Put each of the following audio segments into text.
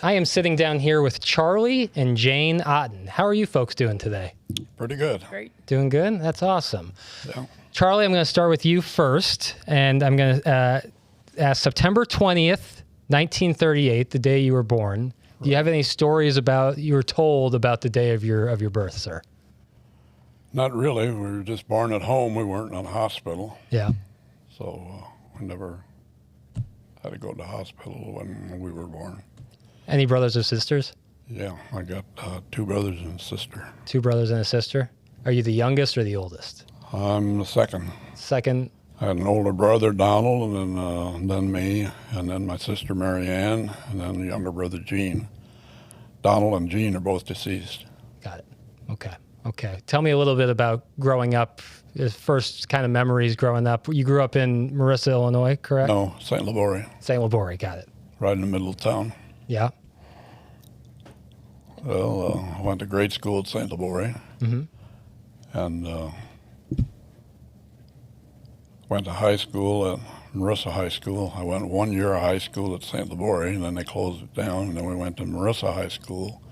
I am sitting down here with Charlie and Jane Otten. How are you folks doing today? Pretty good. Great. Doing good? That's awesome. Yeah. Charlie, I'm going to start with you first, and I'm going to ask September 20th, 1938, the day you were born. Do you have any stories you were told about the day of your birth, sir? Not really. We were just born at home. We weren't in a hospital. Yeah. So we never had to go to the hospital when we were born. Any brothers or sisters? Yeah, I got 2 brothers and a sister. 2 brothers and a sister? Are you the youngest or the oldest? I'm the second. Second. I had an older brother, Donald, and then me, and then my sister, Mary Ann, and then the younger brother, Gene. Donald and Gene are both deceased. Got it. Okay. Tell me a little bit about growing up, first kind of memories growing up. You grew up in Marissa, Illinois, correct? No, St. Laborie, St. Laborie, got it. right in the middle of town. Yeah. Well, I went to grade school at St. Laborie, and went to high school at Marissa High School. I went 1 year of high school at St. Laborie, and then they closed it down, and then we went to Marissa High School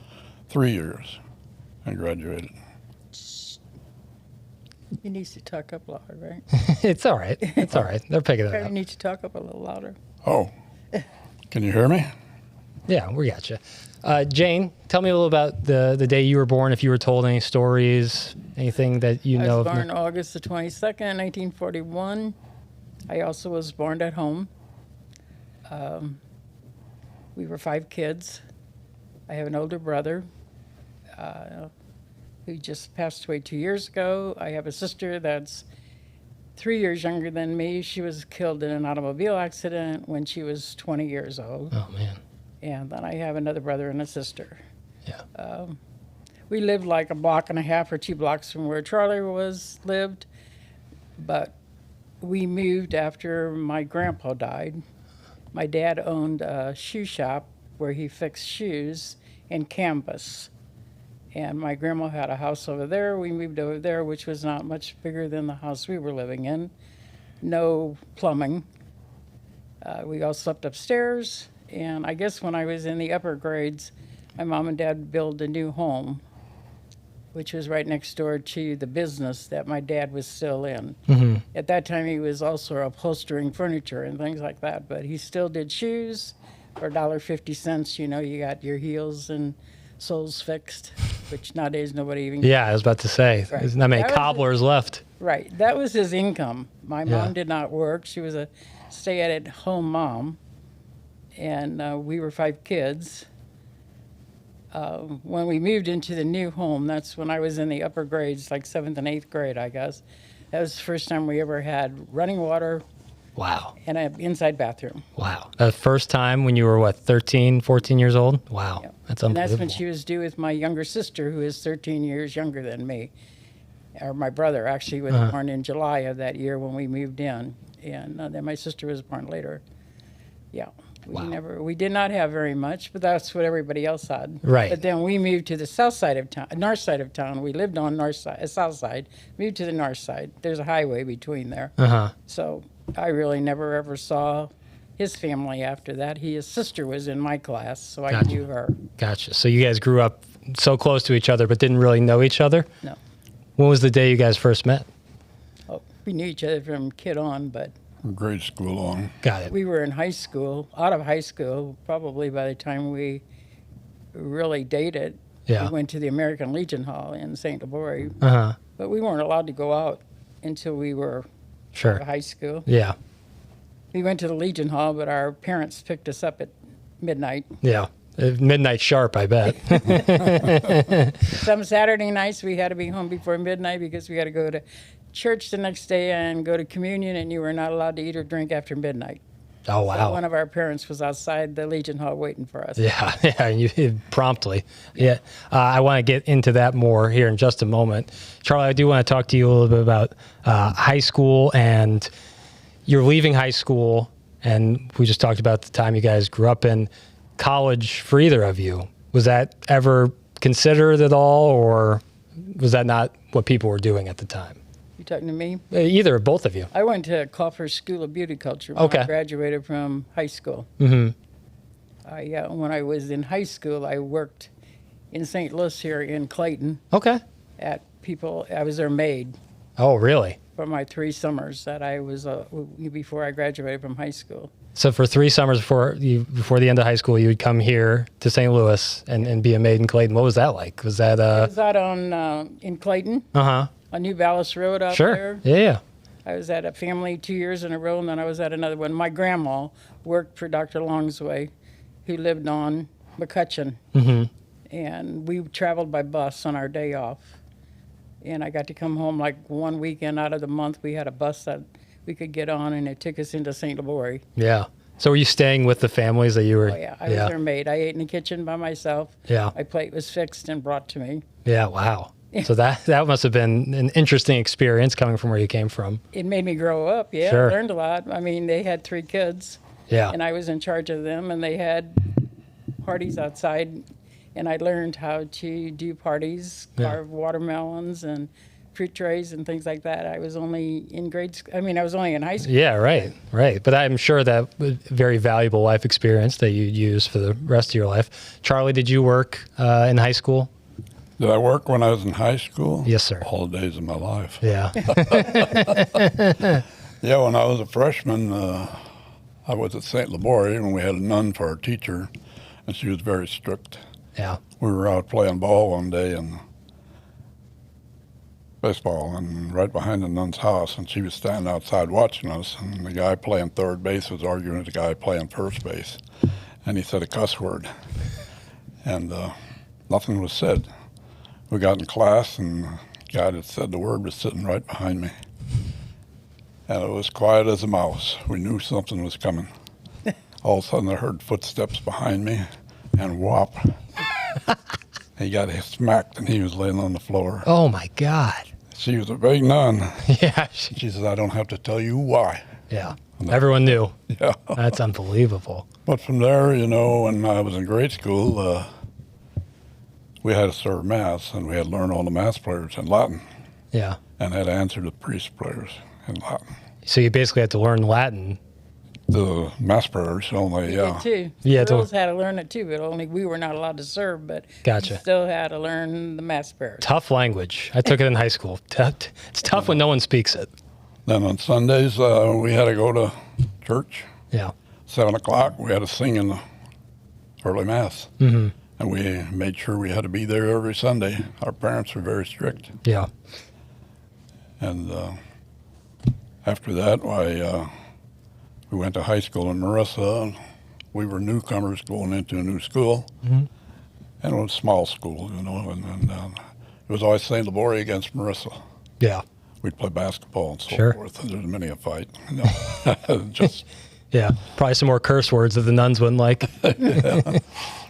3 years and graduated. He needs to talk up louder, right? It's all right. They're picking it Probably up. need to talk up a little louder. Oh, can you hear me? Yeah, we got you. Jane, tell me a little about the day you were born, if you were told any stories, anything that you I know was of. born August the 22nd, 1941. I also was born at home. We were 5 kids. I have an older brother who just passed away 2 years ago. I have a sister that's 3 years younger than me. She was killed in an automobile accident when she was 20 years old. Oh, man. And then I have another brother and a sister. Yeah. We lived like a block and a half or 2 blocks from where Charlie lived, but we moved after my grandpa died. My dad owned a shoe shop where he fixed shoes and canvas. And my grandma had a house over there. We moved over there, which was not much bigger than the house we were living in. No plumbing. We all slept upstairs. And I guess when I was in the upper grades, my mom and dad built a new home, which was right next door to the business that my dad was still in. Mm-hmm. At that time, he was also upholstering furniture and things like that, but he still did shoes for $1.50. You know, you got your heels and soles fixed, which nowadays nobody even... Yeah, I was about to say, Right. there's not many That was cobblers left. Right. That was his income. My Yeah. mom did not work. She was a stay-at-home mom, and we were 5 kids. When we moved into the new home, that's when I was in the upper grades, like 7th and 8th grade, I guess. That was the first time we ever had running water Wow. and an inside bathroom. Wow. The first time when you were, 13, 14 years old? Wow. Yep. That's And unbelievable. that's when she was due with my younger sister, who is 13 years younger than me. Or my brother, actually, was born in July of that year when we moved in. And then my sister was born later. Yeah. We did not have very much, but that's what everybody else had. Right. But then we moved to the south side of town, north side of town. We lived on south side, moved to the north side. There's a highway between there. Uh-huh. So I really never ever saw his family after that. His sister was in my class, so I Gotcha. knew her. Gotcha. So you guys grew up so close to each other but didn't really know each other? No. When was the day you guys first met? Oh, we knew each other from kid on, but From grade school on. Got it. we were in high school, out of high school, probably by the time we really dated. Yeah. We went to the American Legion Hall in St. Laborie, Uh-huh. but we weren't allowed to go out until we were out Sure. of high school. Yeah. We went to the Legion Hall, but our parents picked us up at midnight. Yeah. Midnight sharp, I bet. Some Saturday nights we had to be home before midnight because we had to go to church the next day and go to communion, and you were not allowed to eat or drink after midnight. Oh, So wow. one of our parents was outside the Legion Hall waiting for us. Yeah, you promptly. Yeah, I want to get into that more here in just a moment. Charlie, I do want to talk to you a little bit about high school, and you're leaving high school, and we just talked about the time you guys grew up in. College for either of you, was that ever considered at all, or was that not what people were doing at the time? You talking to me? Either or both of you. I went to Culver School of Beauty Culture when Okay. I graduated from high school. Mm-hmm. When I was in high school, I worked in St. Louis here in Clayton Okay. I was their maid Oh, really? for my 3 summers that I was before I graduated from high school. So for 3 summers before the end of high school, you would come here to St. Louis and be a maid in Clayton. What was that like? Was that I was out on in Clayton Uh-huh. on New Ballas Road out Sure. there. Yeah. I was at a family 2 years in a row, and then I was at another one. My grandma worked for Dr. Longsway, who lived on McCutcheon. Mm-hmm. And we traveled by bus on our day off. And I got to come home like one weekend out of the month. We had a bus that we could get on, and it took us into St. Louis. Yeah. So were you staying with the families that you were? Oh, yeah. I was their maid. I ate in the kitchen by myself. Yeah. My plate was fixed and brought to me. Yeah. Wow. So that must have been an interesting experience coming from where you came from. It made me grow up. Yeah. Sure. I learned a lot. I mean, they had 3 kids. Yeah. And I was in charge of them, and they had parties outside. And I learned how to do parties, carve watermelons and fruit trays and things like that. I was only in I was only in high school. Yeah, right. But I'm sure that was a very valuable life experience that you'd use for the rest of your life. Charlie, did you work in high school? Did I work when I was in high school? Yes, sir. All the days of my life. Yeah. Yeah, when I was a freshman, I was at St. Laborie, and we had a nun for our teacher, and she was very strict. Yeah. We were out playing ball one day, and baseball, and right behind the nun's house, and she was standing outside watching us, and the guy playing third base was arguing with the guy playing first base, and he said a cuss word, and nothing was said. We got in class, and the guy that said the word was sitting right behind me, and it was quiet as a mouse. We knew something was coming. All of a sudden I heard footsteps behind me, and whop. He got smacked, and he was laying on the floor. Oh my God. She was a big nun. Yeah. She says, I don't have to tell you why. Yeah. Everyone knew. Yeah. That's unbelievable. But from there, when I was in grade school, we had to serve Mass, and we had to learn all the Mass prayers in Latin, Yeah. and had to answer the priest prayers in Latin. So you basically had to learn Latin. The Mass prayers only, We did too. Yeah, Girls had to learn it too, but only we were not allowed to serve. But Gotcha. we still had to learn the Mass prayers. Tough language. I took it in high school. It's tough when no one speaks it. Then on Sundays, we had to go to church. Yeah. 7 o'clock, we had to sing in the early Mass. Mm-hmm. And we made sure we had to be there every Sunday. Our parents were very strict. Yeah. And after that, we went to high school in Marissa. And we were newcomers going into a new school. Mm-hmm. And it was a small school, and it was always St. Laborie against Marissa. Yeah. We'd play basketball and so Sure. forth, and there was many a fight. Just, Yeah. Probably some more curse words that the nuns wouldn't like. yeah.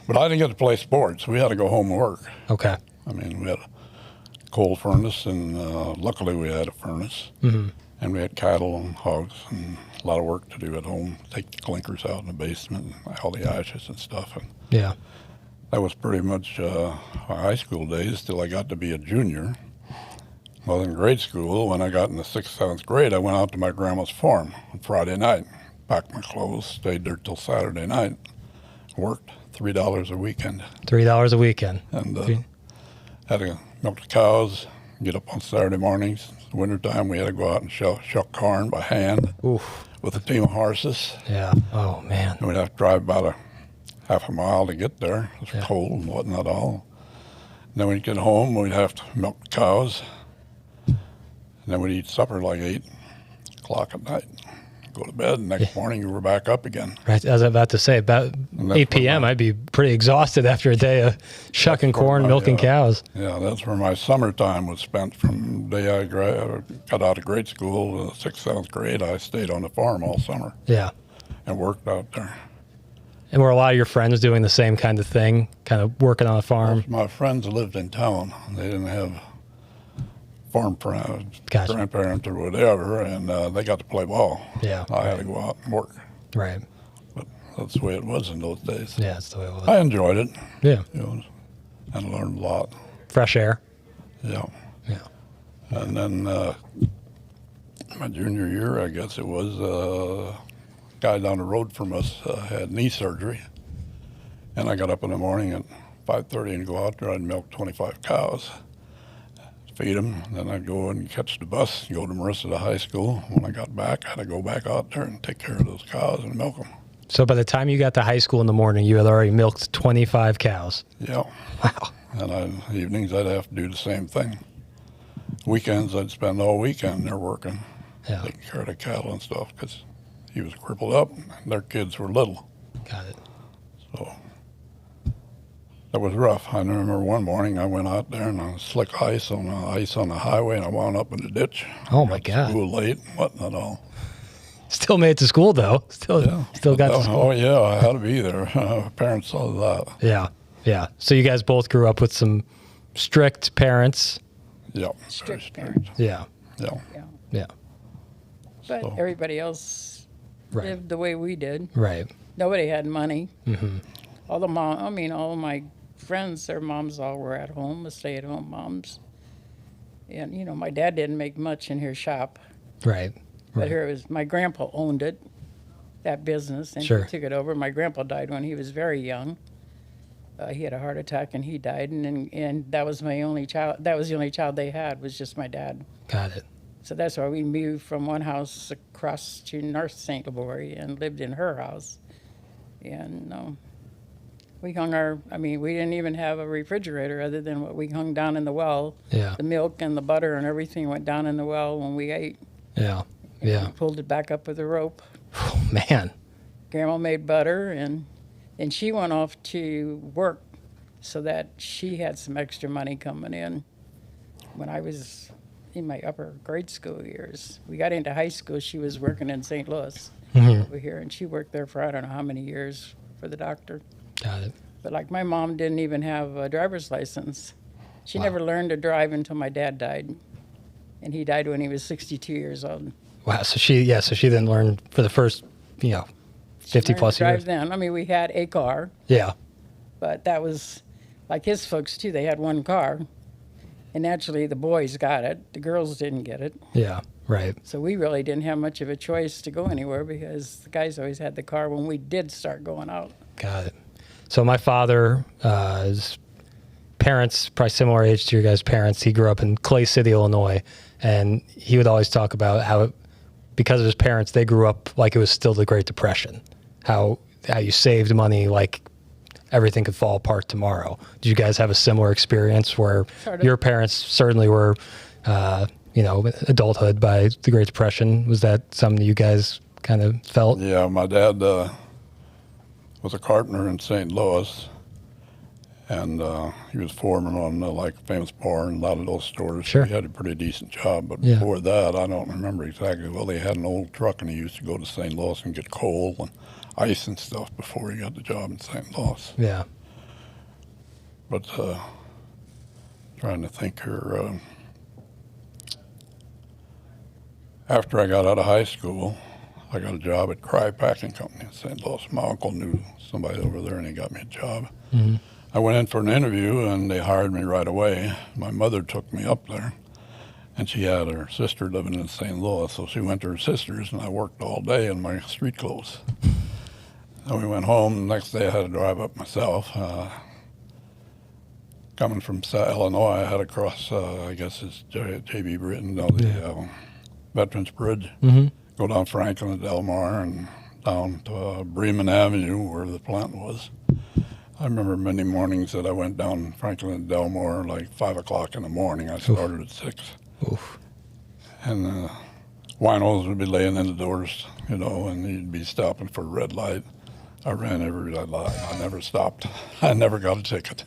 But I didn't get to play sports. We had to go home and work. Okay. I mean, we had a coal furnace, and luckily we had a furnace. Mm-hmm. And we had cattle and hogs and a lot of work to do at home, take the clinkers out in the basement, and all the ashes and stuff. And Yeah. that was pretty much my high school days till I got to be a junior. Well, in grade school, when I got in the 6th, 7th grade, I went out to my grandma's farm on Friday night, packed my clothes, stayed there till Saturday night, worked $3 a weekend, $3 a weekend. and had to milk the cows, get up on Saturday mornings. Wintertime, we had to go out and shuck corn by hand Oof. with a team of horses. Yeah. Oh man. And we'd have to drive about a half a mile to get there. It was Yeah. cold and whatnot all. And then we'd get home, we'd have to milk the cows. And then we'd eat supper like 8 o'clock at night. Go to bed, and next morning you were back up again. Right. I was about to say, about And that's 8 p.m., where I'd be pretty exhausted after a day of shucking That's where corn, my, milking cows. Yeah, that's where my summertime was spent. From the day I got out of grade school, 6th, 7th grade, I stayed on the farm all summer Yeah. and worked out there. And were a lot of your friends doing the same kind of thing, kind of working on a farm? My friends lived in town. They didn't have farm Gotcha. grandparents or whatever, and they got to play ball. Yeah. I had to go out and work. Right. But that's the way it was in those days. Yeah, that's the way it was. I enjoyed it, Yeah. and learned a lot. Fresh air. Yeah. Yeah. And then my junior year, I guess it was, a guy down the road from us had knee surgery. And I got up in the morning at 5:30 and go out there. I'd milk 25 cows, feed them. Then I'd go and catch the bus, go to Marissa to high school. When I got back, I had to go back out there and take care of those cows and milk them. So by the time you got to high school in the morning, you had already milked 25 cows. Yeah. Wow. And evenings, I'd have to do the same thing. Weekends, I'd spend all weekend there working, Yeah. taking care of the cattle and stuff, because he was crippled up and their kids were little. Got it. So that was rough. I remember one morning I went out there and I was slick ice on the highway, and I wound up in the ditch. Oh, my Got to God. school late and whatnot all. Still made it to school, though. Still got to school. Oh, yeah, I had to be there. Parents saw that. Yeah. Yeah. So you guys both grew up with some strict parents. Yeah. Strict very parents. Yeah. Yeah. Yeah. Yeah. But So- everybody else Right. lived the way we did. Right. Nobody had money. Mm-hmm. All of my friends, their moms all were at home, stay-at-home moms. And, my dad didn't make much in his shop. Right. But Right. here it was, my grandpa owned it, that business, and Sure. he took it over. My grandpa died when he was very young. He had a heart attack and he died, and that was my only child. That was the only child they had, was just my dad. Got it. So that's why we moved from one house across to North St. Louis and lived in her house. And we didn't even have a refrigerator other than what we hung down in the well. Yeah. The milk and the butter and everything went down in the well when we ate. Yeah. Yeah. We pulled it back up with a rope. Oh, man. Grandma made butter, and she went off to work so that she had some extra money coming in. When I was in my upper grade school years, we got into high school, she was working in St. Louis over here, and she worked there for I don't know how many years for the doctor. Got it. But like my mom didn't even have a driver's license. She never learned to drive until my dad died, and he died when he was 62 years old. Wow. So she didn't learn for the first, 50 Learned plus to drive years. then. We had a car. Yeah. But that was like his folks too. They had one car, and naturally the boys got it. The girls didn't get it. Yeah. Right. So we really didn't have much of a choice to go anywhere because the guys always had the car when we did start going out. Got it. So my father, his parents, probably similar age to your guys' parents, he grew up in Clay City, Illinois, and he would always talk about how, because of his parents, they grew up like it was still the Great Depression, how you saved money like everything could fall apart tomorrow. Did you guys have a similar experience where Sort of. your parents certainly were, adulthood by the Great Depression? Was that something you guys kind of felt? Yeah, my dad was a carpenter in St. Louis, and he was foreman on Famous Bar and a lot of those stores. Sure. He had a pretty decent job, but Yeah. before that, I don't remember exactly. Well, he had an old truck, and he used to go to St. Louis and get coal and ice and stuff before he got the job in St. Louis. Yeah. But trying to think here. After I got out of high school, I got a job at Cry Packing Company in St. Louis. My uncle knew somebody over there, and he got me a job. Mm-hmm. I went in for an interview, and they hired me right away. My mother took me up there, and she had her sister living in St. Louis, so she went to her sister's, and I worked all day in my street clothes. Then we went home. The next day, I had to drive up myself. Coming from Illinois, I had to cross, I guess it's J.B. Britton, the Veterans Bridge, go down Franklin and Del Mar and down to Bremen Avenue where the plant was. I remember many mornings that I went down Franklin and Del Mar like 5 o'clock in the morning. I started at 6. Oof. And winos would be laying in the doors, and he'd be stopping for a red light. I ran every red light. I never stopped. I never got a ticket.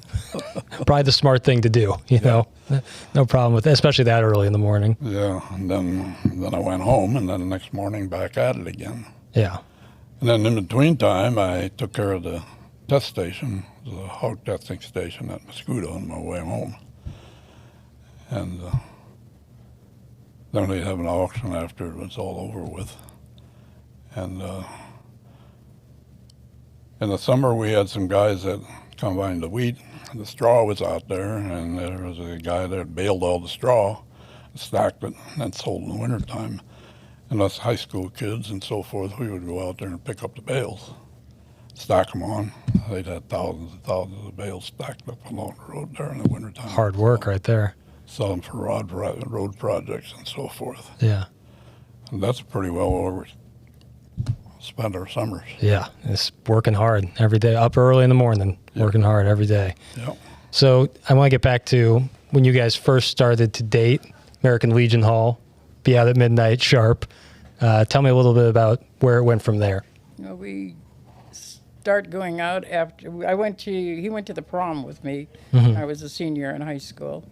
Probably the smart thing to do, know. No problem with it, especially that early in the morning. Yeah, and then I went home, and then the next morning back at it again. Yeah. And then in between time, I took care of the test station, the hog testing station at Mosquito on my way home. And then they'd have an auction after it was all over with. And in the summer, we had some guys that combined the wheat. The straw was out there, and there was a guy that baled all the straw, stacked it, and sold in the wintertime. And us high school kids and so forth, we would go out there and pick up the bales. stack them on. They'd had thousands and thousands of bales stacked up along the road there in the wintertime. Hard work right there. Sell them for road projects and so forth. Yeah. And that's pretty well where we spend our summers. Yeah. It's working hard every day, up early in the morning, working hard every day. Yep. So I want to get back to when you guys first started to date, American Legion Hall, be out at midnight sharp. Tell me a little bit about where it went from there. We start going out after he went to the prom with me when I was a senior in high school.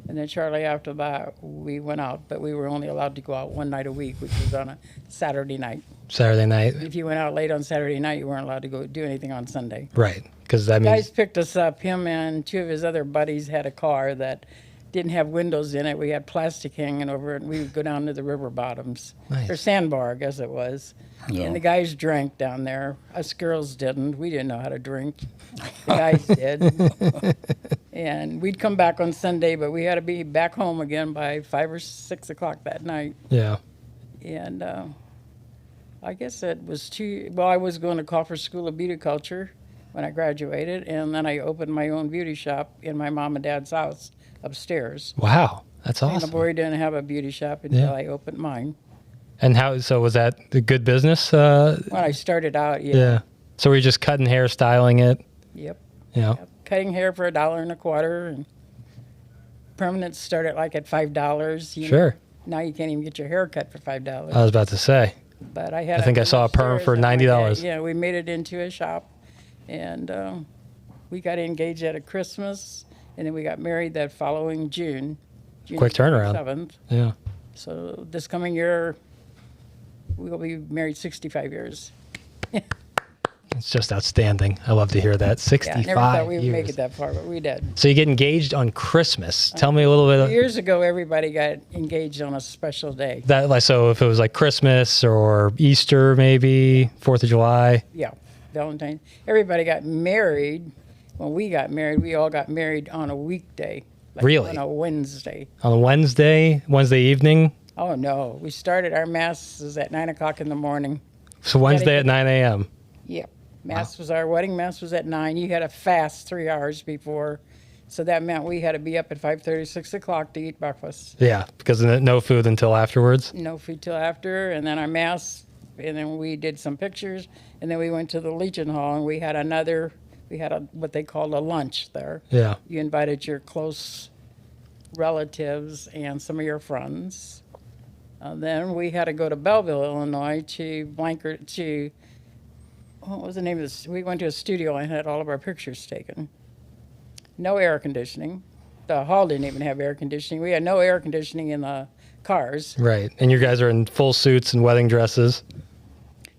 And then shortly after that, we went out, but we were only allowed to go out one night a week, which was on a Saturday night. Saturday night. If you went out late on Saturday night, you weren't allowed to go do anything on Sunday. Right. Because that means. Guys picked us up. Him and two of his other buddies had a car that didn't have windows in it. We had plastic hanging over it, and we would go down to the river bottoms. Nice. Or sandbar, I guess it was. Yeah. And the guys drank down there. Us girls didn't. We didn't know how to drink. The guys did. And we'd come back on Sunday, but we had to be back home again by 5 or 6 o'clock that night. Yeah. And I guess it was I was going to Kauffer School of Beauty Culture when I graduated, and then I opened my own beauty shop in my mom and dad's house upstairs. Wow. That's And the awesome. boy didn't have a beauty shop until I opened mine. And so was that a good business? When I started out, Yeah. So were you just cutting hair, styling it? Yep. You know? Yep. Cutting hair for $1.25, and permanents started like at $5. Sure. Now you can't even get your hair cut for $5. I was about to say. But I had. I think I saw a perm upstairs for and my $90. dad- Yeah, we made it into a shop, and we got engaged at a Christmas, and then we got married that following June. Quick turnaround. 7th. Yeah. So this coming year, we will be married 65 years. It's just outstanding. I love to hear that. 65 Yeah, I never thought we would years. make it that far, but we did. So you get engaged on Christmas. Tell me a little bit. Years ago, everybody got engaged on a special day. So if it was like Christmas or Easter, maybe 4th of July. Yeah, Valentine's. Everybody got married. When we got married, we all got married on a weekday. Like Really? On a Wednesday. On a Wednesday evening. Oh, no. We started our masses at 9 o'clock in the morning. So Wednesday at 9 a.m. Yep. Our wedding mass was at 9. You had to fast 3 hours before. So that meant we had to be up at 5:30, 6 o'clock to eat breakfast. Yeah, because no food until afterwards. No food till after. And then our mass, and then we did some pictures. And then we went to the Legion Hall, and we had what they called a lunch there. Yeah. You invited your close relatives and some of your friends. Then we had to go to Belleville, Illinois what was the name of this? We went to a studio and had all of our pictures taken. No air conditioning. The hall didn't even have air conditioning. We had no air conditioning in the cars. Right. And you guys are in full suits and wedding dresses.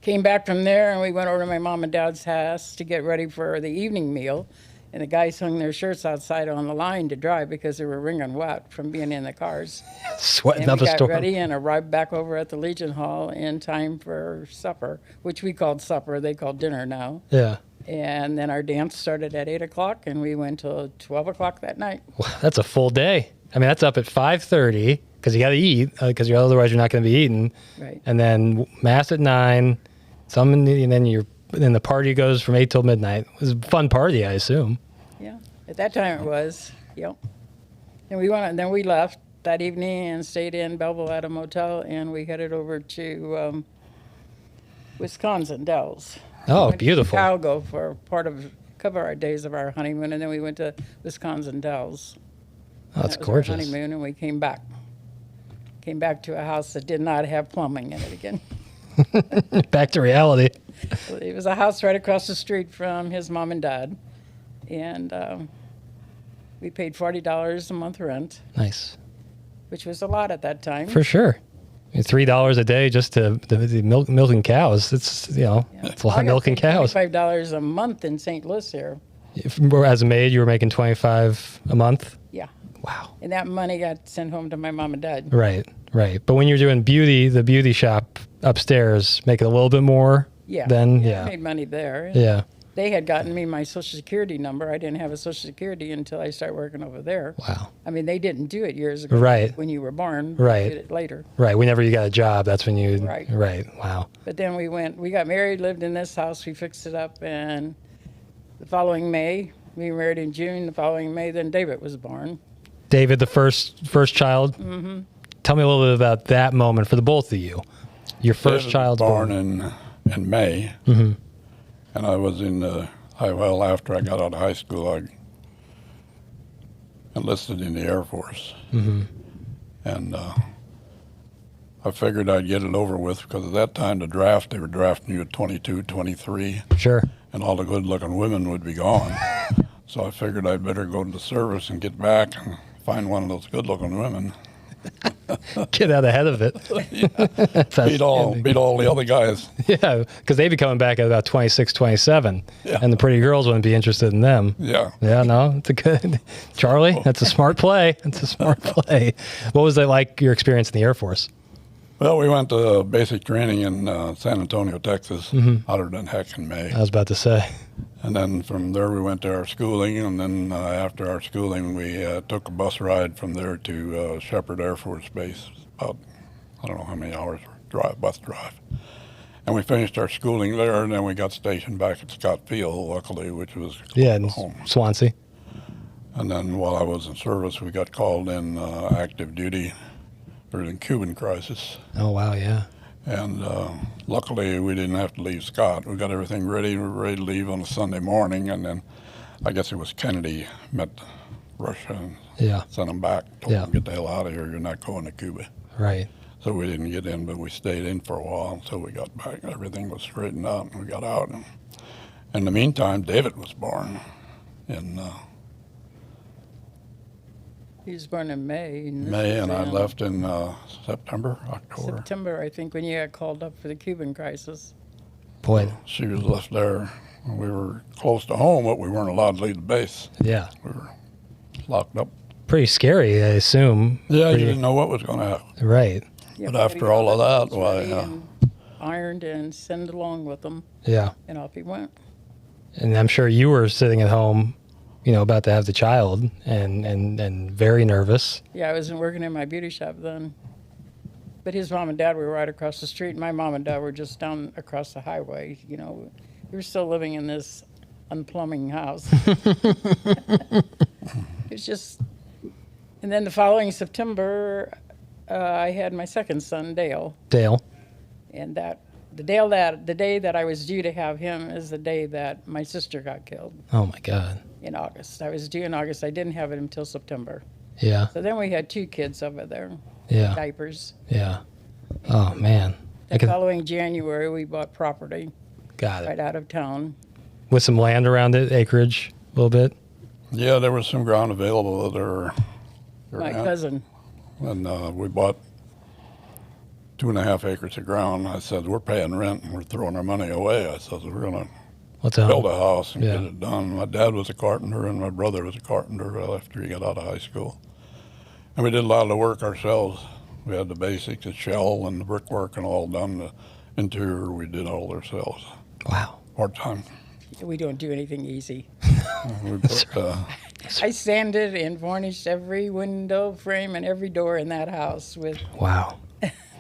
Came back from there, and we went over to my mom and dad's house to get ready for the evening meal. And the guys hung their shirts outside on the line to dry because they were wringing wet from being in the cars. Sweating And up we a got storm. ready and arrived back over at the Legion Hall in time for supper, which we called supper. They call dinner now. Yeah. And then our dance started at 8 o'clock, and we went till 12 o'clock that night. Wow, that's a full day. I mean, that's up at 5:30 because you got to eat because otherwise you're not going to be eating. Right. And then mass at 9. And then the party goes from 8 till midnight. It was a fun party, I assume. Yeah. At that time it was. Yep. And then we left that evening and stayed in Belleville at a motel, and we headed over to Wisconsin Dells. Oh, Went to beautiful. Chicago for cover our days of our honeymoon, and then we went to Wisconsin Dells. Oh, that's That was our gorgeous. honeymoon, and we came back. Came back to a house that did not have plumbing in it again. Back to reality. It was a house right across the street from his mom and dad, and we paid $40 a month rent, Nice. which was a lot at that time. For sure. $3 a day just to milking cows. It's, it's a lot I of got milking paid cows. $25 a month in St. Louis here. As a maid, you were making $25 a month? Yeah, Wow. and that money got sent home to my mom and dad. Right. But when you're doing the beauty shop upstairs, make it a little bit more. Yeah. Then, I yeah. made money there. Yeah. They had gotten me my Social Security number. I didn't have a Social Security until I started working over there. Wow. I mean, they didn't do it years ago. Right. When you were born. They Right. did it later. Right. Whenever you got a job, that's when you. Right. Right. Wow. But then we got married, lived in this house, we fixed it up, and the following May, we were married in June. The following May, then David was born. David, the first child. Mm-hmm. Tell me a little bit about that moment for the both of you. Your first David child was born in May, Mm-hmm. and I was in well, after I got out of high school, I enlisted in the Air Force. Mm-hmm. And I figured I'd get it over with because at that time, the draft, they were drafting you at 22, 23, Sure. and all the good-looking women would be gone. So I figured I'd better go to the service and get back and find one of those good-looking women. Get out ahead of it. Beat all the other guys. Yeah, because they'd be coming back at about 26, 27, Yeah. and the pretty girls wouldn't be interested in them. Yeah. Yeah, no, it's a good. Charlie, that's a smart play. That's a smart play. What was it like, your experience in the Air Force? Well, we went to basic training in San Antonio, Texas, hotter than heck in May. I was about to say. And then from there we went to our schooling, and then after our schooling we took a bus ride from there to Shepherd Air Force Base, about, I don't know how many hours bus drive. And we finished our schooling there, and then we got stationed back at Scott Field, luckily, which was Yeah, in home. Swansea. And then while I was in service, we got called in active duty during the Cuban crisis. Oh, wow, yeah. And luckily, we didn't have to leave Scott. We got everything ready. We were ready to leave on a Sunday morning. And then I guess it was Kennedy met Russia and Yeah, sent them back. Told Yeah. them, get the hell out of here. You're not going to Cuba. right. So we didn't get in, but we stayed in for a while until we got back. Everything was straightened out, and we got out. And in the meantime, David was born in He was born in May. May, and I left in September, October. September, I think, when you got called up for the Cuban crisis. Boy, She was left there. We were close to home, but we weren't allowed to leave the base. yeah. We were locked up. Pretty scary, I assume. Yeah, Pretty- you didn't know what was going to happen. Right. Yeah, But after all of that, why, and ironed and sent along with them, Yeah. and off he went. And I'm sure you were sitting at home, about to have the child and very nervous. Yeah, I wasn't working in my beauty shop then. But his mom and dad were right across the street. My mom and dad were just down across the highway. We were still living in this unplumbing house. It's just, and then the following September, I had my second son, Dale. Dale. And the day that I was due to have him is the day that my sister got killed Oh, my God. in August. I was due in August. I didn't have it until September. Yeah. So then we had 2 kids over there, Yeah. diapers. Yeah. Oh, man. The following January, we bought property Got it. right out of town. With some land around it, acreage, a little bit. Yeah, there was some ground available there. My cousin. And we bought 2.5 acres of ground. I said, we're paying rent and we're throwing our money away. I said, we're going to What's up? build a house and Yeah. get it done. My dad was a carpenter and my brother was a carpenter after he got out of high school. And we did a lot of the work ourselves. We had the basics, the shell and the brickwork and all done. The interior, we did all ourselves. Wow. Part-time. We don't do anything easy. We put, I sanded and varnished every window frame and every door in that house with Wow.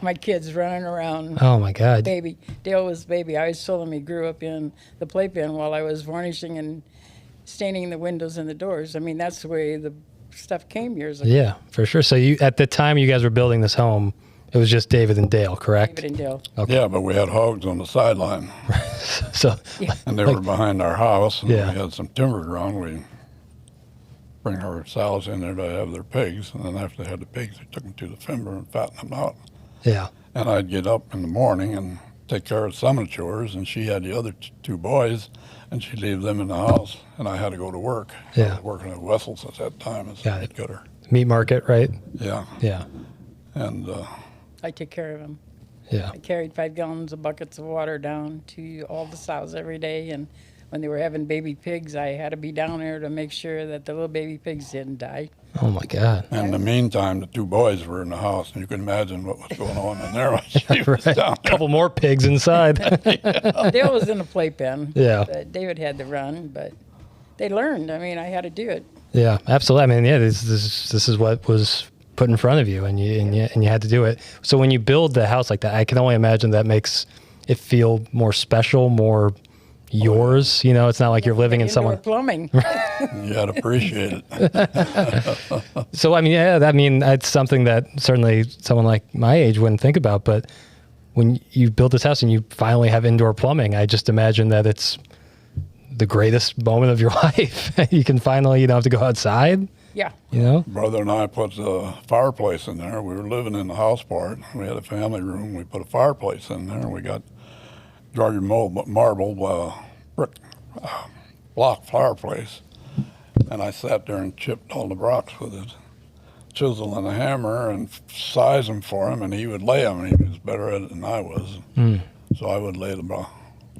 my kids running around. Oh, my God. Baby. Dale was baby. I always told him he grew up in the playpen while I was varnishing and staining the windows and the doors. I mean, that's the way the stuff came years ago. Yeah, for sure. So at the time you guys were building this home, it was just David and Dale, correct? David and Dale. Okay. Yeah, but we had hogs on the sideline. So, And they were behind our house, and Yeah. we had some timber ground. We bring our sows in there to have their pigs, and then after they had the pigs, we took them to the fender and fattened them out. yeah. And I'd get up in the morning and take care of some of the chores, and she had the other 2 boys, and she'd leave them in the house, and I had to go to work. I Yeah. was working at Wessels at that time as Got a it. cutter. Meat market, right? Yeah, Yeah. and I took care of him. Yeah. I carried 5 gallons of buckets of water down to all the sows every day and when they were having baby pigs, I had to be down there to make sure that the little baby pigs didn't die. Oh my God. And in the meantime, the two boys were in the house, and you can imagine what was going on in there when she was Right. down there. Couple more pigs inside. Dale was in the playpen. Yeah. But David had to run, but they learned. I mean, I had to do it. Yeah, absolutely. I mean, yeah, this is what was put in front of you, and you had to do it. So when you build the house like that, I can only imagine that makes it feel more special, more yours. You know, it's not like you're living in Indoor someone. plumbing. You got to appreciate it. So I mean, yeah, I mean, it's something that certainly someone like my age wouldn't think about. But when you build this house and you finally have indoor plumbing, I just imagine that it's the greatest moment of your life. You can finally, you don't have to go outside. Yeah. You know. Brother and I put a fireplace in there. We were living in the house part. We had a family room. We put a fireplace in there. We got Georgia marble brick block fireplace. And I sat there and chipped all the rocks with a chisel and a hammer and size them for him, and he would lay them. He was better at it than I was. So I would lay the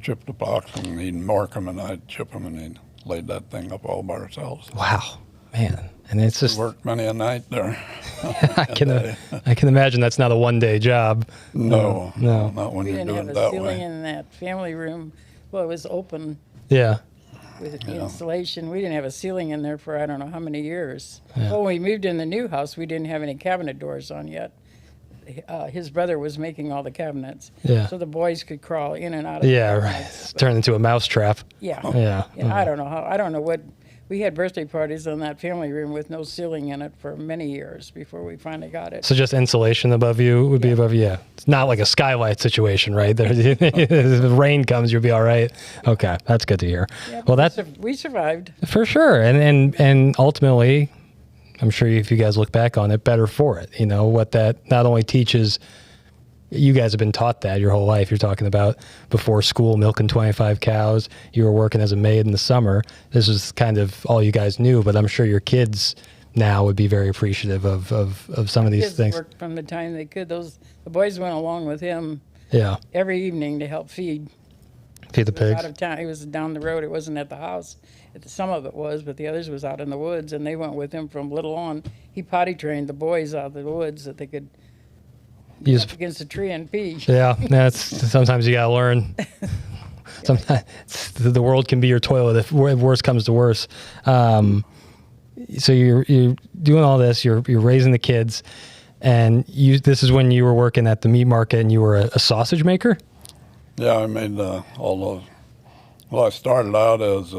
chip the blocks, and he'd mark them, and I'd chip them, and he'd laid that thing up all by ourselves. Wow, man. And it's just Worked many a night there. I can imagine that's not a one-day job. No, No. not when We you're didn't doing have it a that ceiling way. in that family room. Well, it was open Yeah. with the insulation. We didn't have a ceiling in there for I don't know how many years. Well, when we moved in the new house, we didn't have any cabinet doors on yet. His brother was making all the cabinets, Yeah. so the boys could crawl in and out of Yeah, the right. cabinets. It's turned into a mousetrap. Yeah. Yeah. I don't know how. I don't know what. We had birthday parties in that family room with no ceiling in it for many years before we finally got it. So just insulation above you would be above you. Yeah. It's not like a skylight situation, right? There, if the rain comes, you'll be all right. Okay, that's good to hear. Yeah, Well, but that's we survived. for sure. And ultimately, I'm sure if you guys look back on it, better for it. You know, what that not only teaches, you guys have been taught that your whole life. You're talking about before school, milking 25 cows. You were working as a maid in the summer. This is kind of all you guys knew, but I'm sure your kids now would be very appreciative of some of these Kids things. worked from the time they could. The boys went along with him Yeah. every evening to help feed. Feed the He was pigs. out of town. He was down the road. It wasn't at the house. Some of it was, but the others was out in the woods, and they went with him from little on. He potty trained the boys out of the woods that they could You up just, against a tree and pee. yeah, that's sometimes you gotta learn. Sometimes the world can be your toilet if worse comes to worse. So you're doing all this. You're raising the kids, and this is when you were working at the meat market, and you were a sausage maker. Yeah, I made all those. Well, I started out as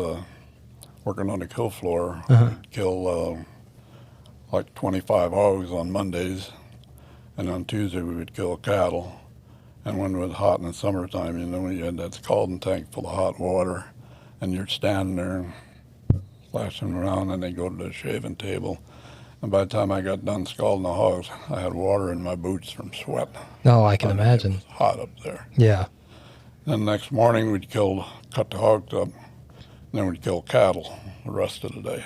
working on the kill floor. We'd kill like 25 hogs on Mondays, and on Tuesday we would kill cattle. And when it was hot in the summertime, you know, you had that scalding tank full of hot water, and you're standing there splashing around, and they go to the shaving table. And by the time I got done scalding the hogs, I had water in my boots from sweat. Oh, I can It imagine. was hot up there. Yeah. Then the next morning we'd cut the hogs up, and then we'd kill cattle the rest of the day.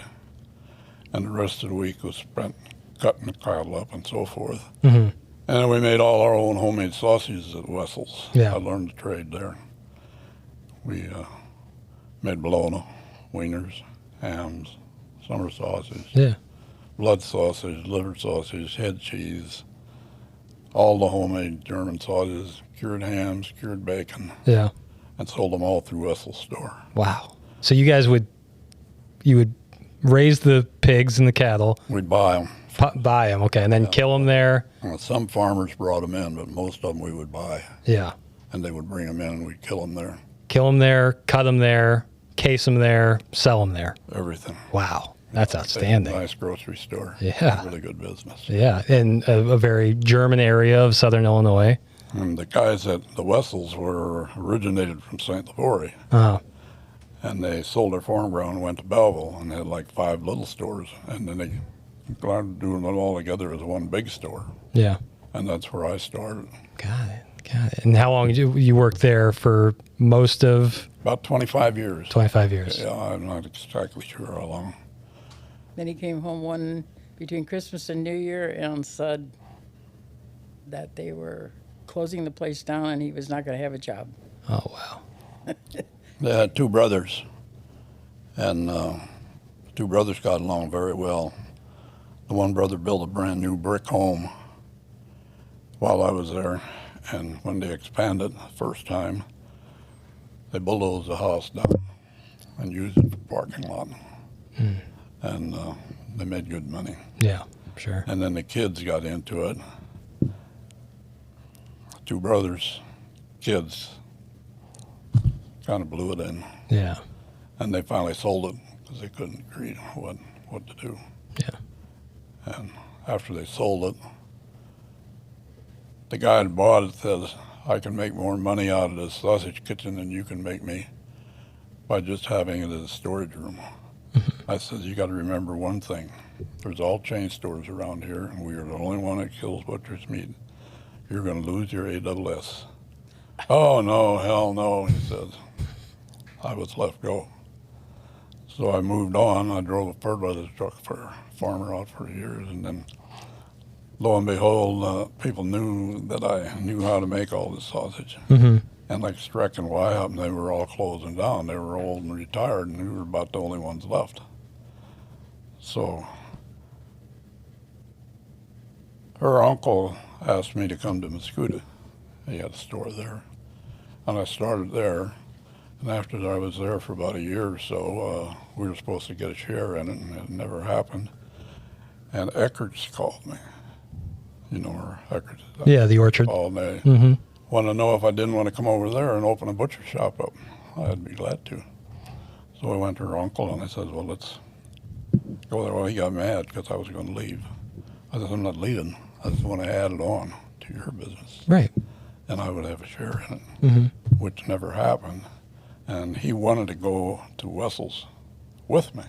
And the rest of the week was spent cutting the cattle up and so forth. Mm-hmm. And then we made all our own homemade sausages at Wessel's. Yeah. I learned the trade there. We made bologna, wieners, hams, summer sausage, Yeah. blood sausage, liver sausage, head cheese, all the homemade German sausages, cured hams, cured bacon, Yeah. and sold them all through Wessel's store. Wow. So you guys would raise the pigs and the cattle, We'd buy them. buy them, okay, and then kill them there. Some farmers brought them in, but most of them we would buy, Yeah. and they would bring them in, and we'd kill them there. Kill them there, cut them there, case them there, sell them there. Everything. Wow. That's outstanding. Nice grocery store. Yeah. Really good business. Yeah. In a very German area of Southern Illinois. And the guys at the Wessels were originated from St. Livory, Oh, and they sold their farm ground and went to Belleville, and they had like 5 little stores, and then they started doing it all together as one big store, yeah. and that's where I started. Got it. And how long did you work there for most of About 25 years. 25 years? Yeah, I'm not exactly sure how long. Then he came home between Christmas and New Year and said that they were closing the place down and he was not going to have a job. Oh, wow. They had 2 brothers, And the two brothers got along very well. The one brother built a brand new brick home while I was there, and when they expanded the first time, they bulldozed the house down and used it for parking lot. And they made good money. Yeah, sure. And then the kids got into it. Two brothers, kids, kind of blew it in. Yeah. And they finally sold it because they couldn't agree on what to do. Yeah. And after they sold it, the guy that bought it says, I can make more money out of this sausage kitchen than you can make me by just having it as a storage room. I said, you got to remember one thing. There's all chain stores around here, and we are the only one that kills butcher's meat. You're going to lose your AWS. Oh, no, hell no, he said. I was left go. So I moved on. I drove a fertilizer truck for a farmer out for years, and then lo and behold, people knew that I knew how to make all this sausage. And like Streck and Wyhop, they were all closing down. They were old and retired, and we were about the only ones left. So her uncle asked me to come to Mascoutah. He had a store there. And I started there. And after I was there for about a year or so, we were supposed to get a share in it, and it never happened. And Eckert's called me. You know her, Eckert's. Yeah, the orchard. Called me. Wanted to know if I didn't want to come over there and open a butcher shop up. I'd be glad to. So I went to her uncle, and I said, well, let's go there. Well, he got mad because I was going to leave. I said, I'm not leaving. I just want to add it on to your business. Right. And I would have a share in it, which never happened. And he wanted to go to Wessel's with me.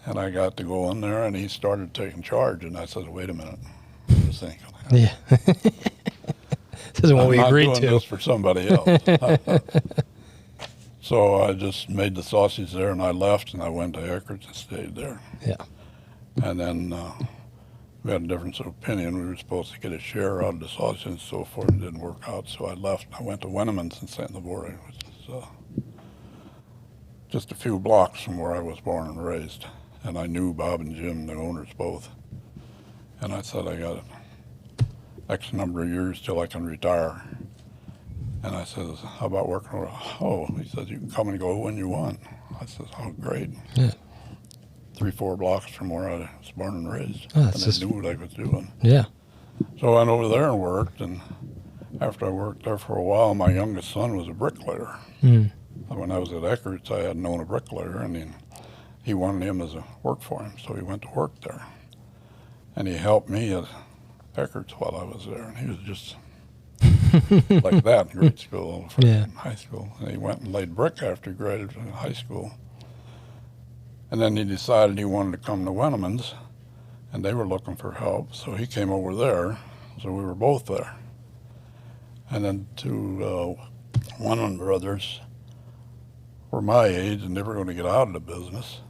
And I got to go in there, and he started taking charge. And I said, wait a minute. This ain't gonna happen. Yeah. This isn't what we agreed I'm not doing to. this for somebody else. So I just made the sausage there, and I left, and I went to Eckert's and stayed there. Yeah. And then we had a difference of opinion. We were supposed to get a share out of the sausage and so forth. It didn't work out, so I left. I went to Wennemann's in St. Libory, which is just a few blocks from where I was born and raised. And I knew Bob and Jim, the owners, both. And I said, I got X number of years till I can retire. And I says, how about working over? Oh, he says, you can come and go when you want. I says, oh, great. Yeah. 3-4 blocks from where I was born and raised. Oh, and that's I just... knew what I was doing. Yeah. So I went over there and worked. And after I worked there for a while, my youngest son was a bricklayer. When I was at Eckert's, I had known a bricklayer, and he wanted him as a work for him. So he went to work there. And he helped me at Eckert's while I was there. And he was just like that in grade school, in high school. And he went and laid brick after he graduated from high school. And then he decided he wanted to come to Wennemann's, and they were looking for help. So he came over there, so we were both there. And then two Wennemann brothers were my age, and they were going to get out of the business.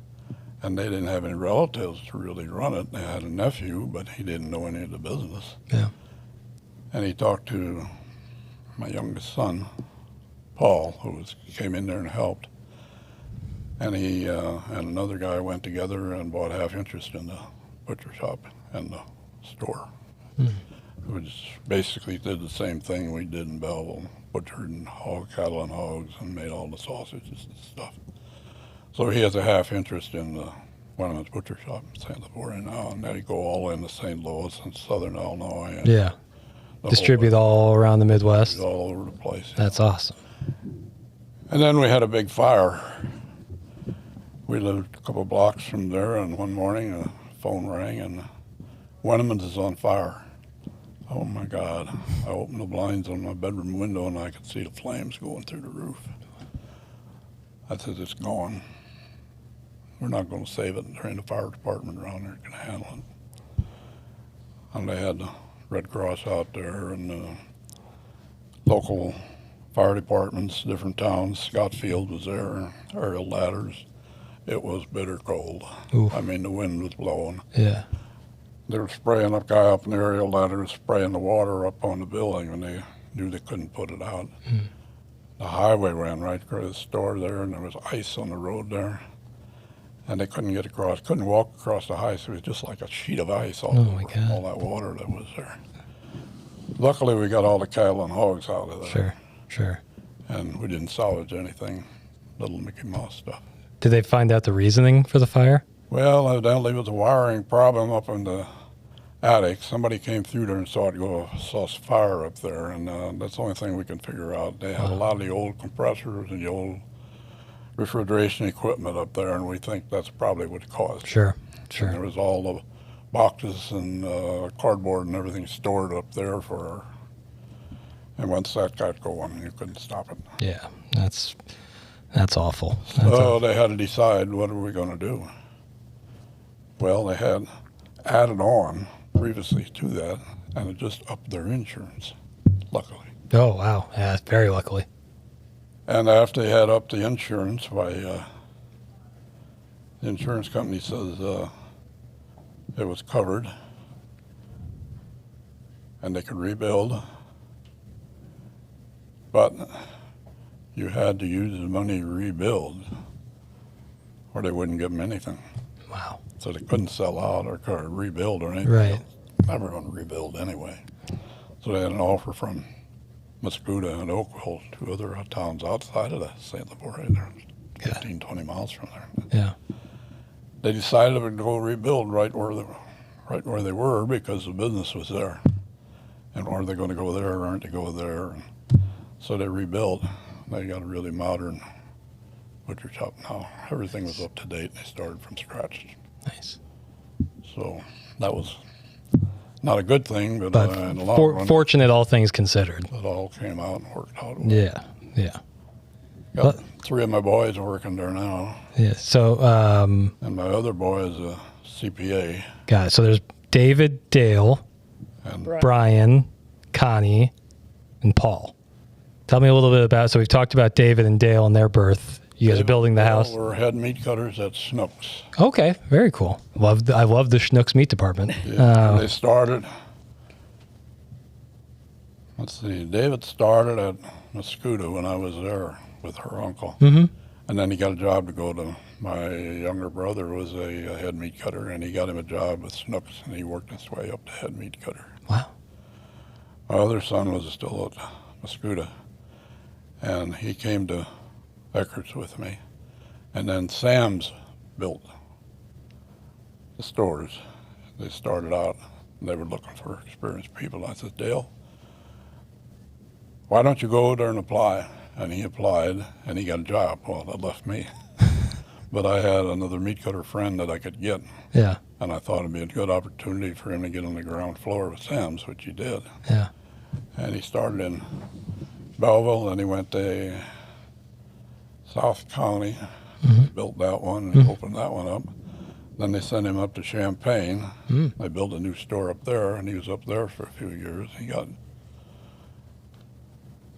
And they didn't have any relatives to really run it. They had a nephew, but he didn't know any of the business. Yeah. And he talked to my youngest son, Paul, who came in there and helped. And he and another guy went together and bought half interest in the butcher shop and the store. Which basically did the same thing we did in Belleville, butchered and cattle and hogs, and made all the sausages and stuff. So he has a half interest in the Wennemann's butcher shop in St. Libory now, and they go all into St. Louis and southern Illinois. And Yeah. Distribute all around the Midwest. All over the place. That's awesome. And then we had a big fire. We lived a couple blocks from there, and one morning a phone rang, and Wennemann's is on fire. Oh my God. I opened the blinds on my bedroom window, and I could see the flames going through the roof. I said, it's gone. We're not going to save it. There ain't a fire department around there that can handle it. And they had the Red Cross out there, and local fire departments, different towns. Scottfield was there, aerial ladders. It was bitter cold. Oof. I mean, the wind was blowing. Yeah. They were spraying a guy up in the aerial ladder, spraying the water up on the building, and they knew they couldn't put it out. The highway ran right across the store there, and there was ice on the road there. and they couldn't get across, couldn't walk across the ice. It was just like a sheet of ice all Oh, over my God. all that water that was there. Luckily, we got all the cattle and hogs out of there. Sure, sure. And we didn't salvage anything, little Mickey Mouse stuff. Did they find out the reasoning for the fire? Well, evidently it was a wiring problem up in the attic. Somebody came through there and saw fire up there, and that's the only thing we can figure out. They had a lot of the old compressors and the old refrigeration equipment up there, and we think that's probably what caused it. Sure, And sure. there was all the boxes and cardboard and everything stored up there and once that got going, you couldn't stop it. Yeah, that's awful. So they had to decide, what are we going to do? Well, they had added on previously to that, and it just upped their insurance, luckily. Oh, wow. Yeah, very luckily. And after they had upped the insurance by, the insurance company says it was covered and they could rebuild, but you had to use the money to rebuild or they wouldn't give them anything. Wow. So they couldn't sell out or rebuild or anything. Right. Never going to rebuild anyway. So they had an offer from Muscuda and Oakville, two other towns outside of the St. Labore, there, 15, 20 miles from there. Yeah. They decided to go rebuild right where they were because the business was there. And are they going to go there or aren't they go there? And so they rebuilt. They got a really modern butcher shop now. Everything was up to date. They started from scratch. Nice. So that was not a good thing, but in the long run, fortunate, all things considered. it all came out and worked out. Yeah, yeah. Got three of my boys working there now, Yeah. So, and my other boy is a CPA. got it. So there's David, Dale, And Brian, Connie, and Paul. Tell me a little bit about. So we've talked about David and Dale and their birth. You guys are building the house. We're head meat cutters at Schnucks. Okay, very cool. I love the Schnucks meat department. Yeah, they started. Let's see. David started at Muscuda when I was there with her uncle, and then he got a job to go to. My younger brother was a head meat cutter, and he got him a job with Schnucks, and he worked his way up to head meat cutter. Wow. My other son was still at Muscuda, and he came to Eckert's with me. And then Sam's built the stores. They started out, and they were looking for experienced people. I said, Dale, why don't you go there and apply? And he applied, and he got a job. Well, that left me. But I had another meat cutter friend that I could get, Yeah. and I thought it'd be a good opportunity for him to get on the ground floor with Sam's, which he did. Yeah. And he started in Belleville, and he went to South County, built that one, and opened that one up. Then they sent him up to Champaign. They built a new store up there, and he was up there for a few years. He got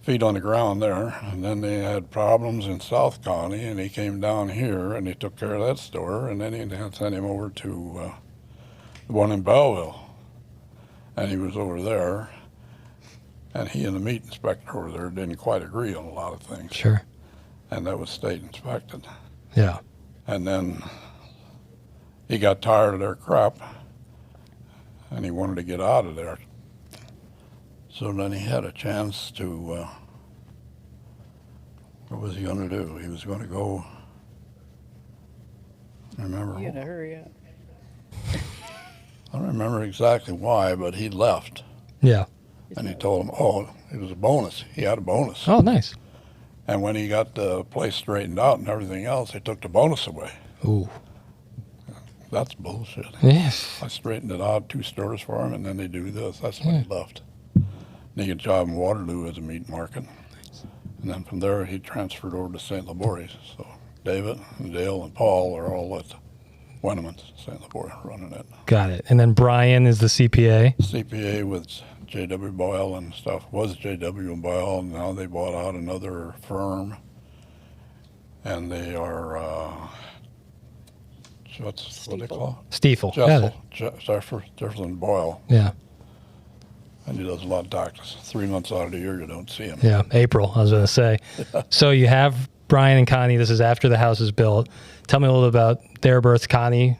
feet on the ground there, and then they had problems in South County, and he came down here, and he took care of that store, and then he sent him over to the one in Belleville, and he was over there, and he and the meat inspector over there didn't quite agree on a lot of things. Sure. And that was state inspected. Yeah. And then he got tired of their crap, and he wanted to get out of there. So then he had a chance to, what was he going to do? He was going to go, I remember, You gotta hurry up. I don't remember exactly why, but he left. Yeah. And he told him, oh, it was a bonus. He had a bonus. Oh, nice. And when he got the place straightened out and everything else, they took the bonus away. Ooh. That's bullshit. Yes. I straightened it out, 2 stores for him, and then they do this. That's when he left. And he got a job in Waterloo as a meat market. And then from there, he transferred over to St. Labore. So David and Dale and Paul are all at Wennemann's, St. Labore, running it. Got it. And then Brian is the CPA. CPA with J.W. Boyle and stuff. Was J.W. Boyle, and now they bought out another firm. And they are, what they call it? Stiefel. Got it. Jefferson Boyle. Yeah. And he does a lot of doctors. 3 months out of the year, you don't see him. Yeah. April, I was going to say. So you have Brian and Connie, this is after the house is built. Tell me a little about their birth. Connie,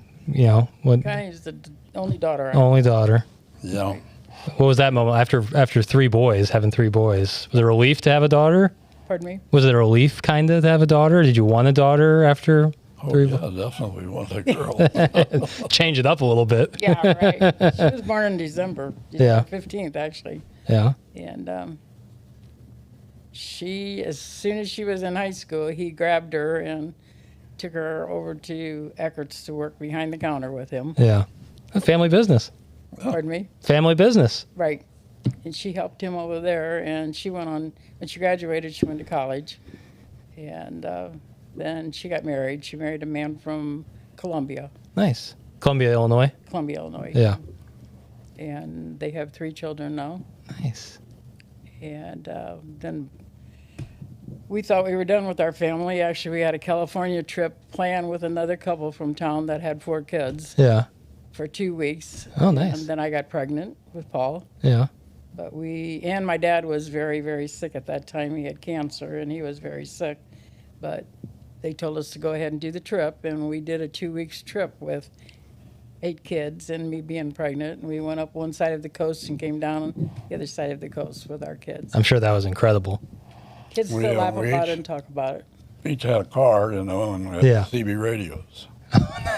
what? Connie's the only daughter. Only daughter. Yeah. What was that moment after three boys, having three boys? Was it a relief to have a daughter? Pardon me? Was it a relief kind of to have a daughter? Did you want a daughter after three? Yeah, definitely want a girl. Change it up a little bit. Yeah, right. She was born in December Yeah. 15th, actually. Yeah. And she, as soon as she was in high school, he grabbed her and took her over to Eckert's to work behind the counter with him. Yeah. A family business. Pardon me? Family business. Right. And she helped him over there, and she went on, when she graduated, she went to college. And then she got married. She married a man from Columbia, Nice. Columbia, Illinois. Illinois. Yeah. And they have 3 children now. Nice. And then we thought we were done with our family. Actually, we had a California trip planned with another couple from town that had 4 kids Yeah. for 2 weeks. Oh, nice. And then I got pregnant with Paul. Yeah. But and my dad was very, very sick at that time. He had cancer and he was very sick. But they told us to go ahead and do the trip. And we did a 2 weeks trip with 8 kids and me being pregnant. And we went up one side of the coast and came down on the other side of the coast with our kids. I'm sure that was incredible. Kids We, still laugh we about each- it and talk about it. Each had a car, and we had Yeah. CB radios.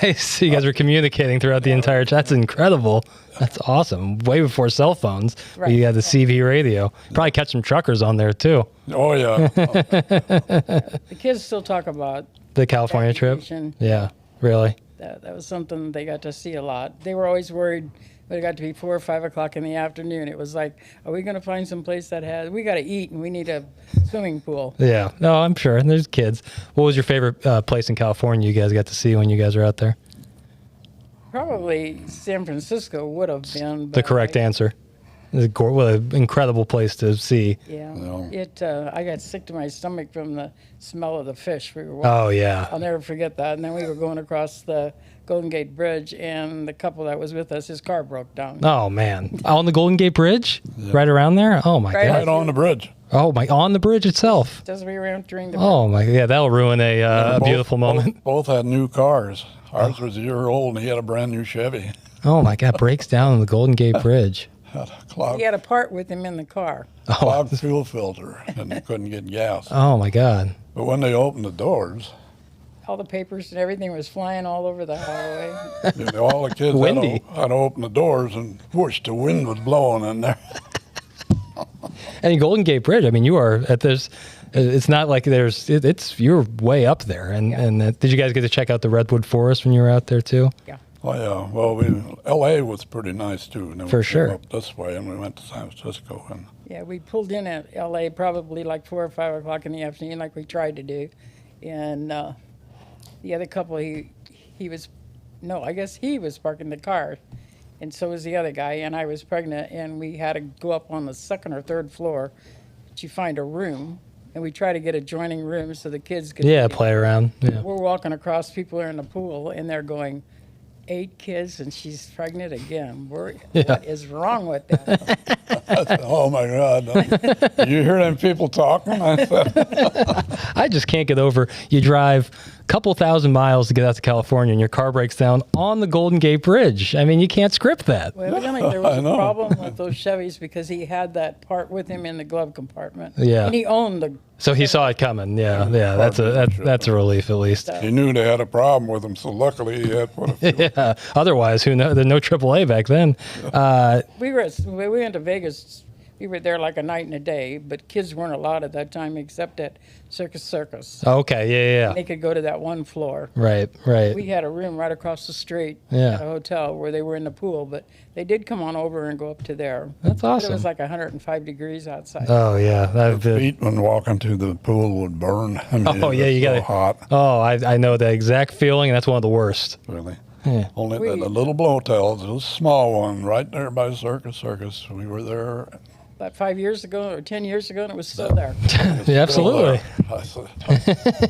Nice. You guys were communicating throughout the entire. That's incredible. That's awesome. Way before cell phones. Right. You had the CB radio. Probably catch some truckers on there too. Oh, yeah. The kids still talk about The California trip. vacation. Yeah. Really. That was something they got to see a lot. They were always worried when it got to be 4 or 5 o'clock in the afternoon. It was like, are we going to find some place that we got to eat and we need a swimming pool? Yeah. No, I'm sure. And there's kids. What was your favorite place in California you guys got to see when you guys were out there? Probably San Francisco would have been. The but correct answer. What an incredible place to see. Yeah. No. I got sick to my stomach from the smell of the fish. We were. Oh yeah. I'll never forget that. And then we were going across the Golden Gate Bridge, and the couple that was with us, his car broke down. Oh man. On the Golden Gate Bridge, right around there. Oh my Right. god. Right on the bridge. Oh my. On the bridge itself. As we were entering the. Oh my. Yeah, that'll ruin a beautiful moment. Both had new cars. Ours was a year old, and he had a brand new Chevy. Oh my god. Breaks down on the Golden Gate Bridge. Had a clogged, He had a part with him in the car. clogged fuel filter, and they couldn't get gas. Oh my god. But when they opened the doors, All the papers and everything was flying all over the highway. all the kids Windy. had to open the doors, and whoosh, the wind was blowing in there. And Golden Gate Bridge. I mean, you are at this. It's not like it's you're way up there. And did you guys get to check out the redwood forest when you were out there too? Yeah. Oh yeah, well, L.A. was pretty nice too. And then For we sure. came up this way, and we went to San Francisco, and Yeah, we pulled in at L.A. probably like 4 or 5 o'clock in the afternoon, like we tried to do. And the other couple, I guess he was parking the car. And so was the other guy, and I was pregnant, and we had to go up on the 2nd or 3rd floor to find a room. And we tried to get adjoining rooms so the kids could. Yeah, play around. Yeah. We're walking across, people are in the pool, and they're going, 8 kids, and she's pregnant again. What is wrong with them? I said, "Oh my God, you hear them people talking?" I said, I just can't get over. You drive a couple thousand miles to get out to California, and your car breaks down on the Golden Gate Bridge. I mean, you can't script that. Well, evidently there was I a know. problem with those Chevys because he had that part with him in the glove compartment. Yeah. And he owned the. So he saw it coming. Yeah. That's a relief at least. he knew they had a problem with them, so luckily he had put a few. Yeah. Otherwise, who knows? There's no AAA back then. We went to Vegas. We were there like a night and a day, but kids weren't allowed at that time except at Circus. Okay. Yeah. They could go to that one floor. Right. We had a room right across the street Yeah. at a hotel where they were in the pool, but they did come on over and go up to there. That's But awesome. it was like 105 degrees outside. Oh yeah. That'd be. Feet when walking to the pool would burn. I mean, Oh yeah. it You was got so hot, Oh, I know the exact feeling, and that's one of the worst. really. Yeah. Only We- the little blowtels, a small one right there by Circus. We were there. About 5 years ago or 10 years ago, and it was still there. Yeah, absolutely. I said,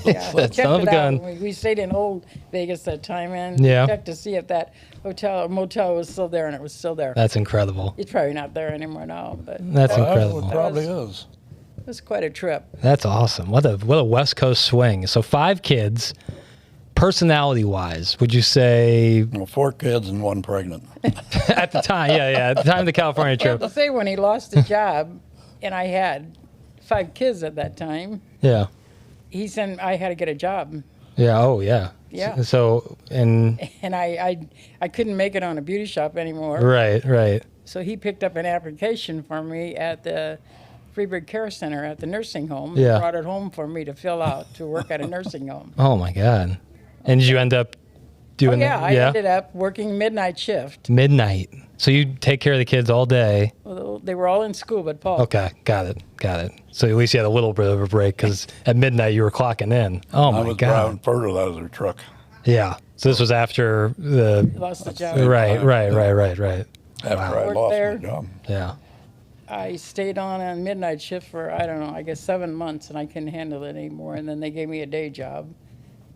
Yeah, we That checked son of it a out. gun. We stayed in Old Vegas that time, and Yeah. we checked to see if that hotel or motel was still there, and it was still there. That's incredible. It's probably not there anymore now, but That's that- incredible. It probably is. It was quite a trip. That's awesome. What a West Coast swing. So 5 kids. Personality-wise, would you say Well, 4 kids and 1 pregnant. at the time? Yeah. At the time of the California I have trip. to say, when he lost his job, and I had 5 kids at that time, Yeah. he said I had to get a job. Yeah. Oh, yeah. Yeah. So, and And I couldn't make it on a beauty shop anymore. right. So he picked up an application for me at the Freeburg Care Center at the nursing home. Yeah. Brought it home for me to fill out to work at a nursing home. Oh my God. And did you end up doing Yeah, that? I ended up working midnight shift. Midnight. So you take care of the kids all day. Well, they were all in school, but Paul. Okay. Got it. So at least you had a little bit of a break because at midnight you were clocking in. Oh I my was God. driving fertilizer truck. Yeah. So this was after the, Lost the job. right. After I Worked lost there. my job. Yeah. I stayed on a midnight shift for, I don't know, I guess 7 months, and I couldn't handle it anymore. And then they gave me a day job.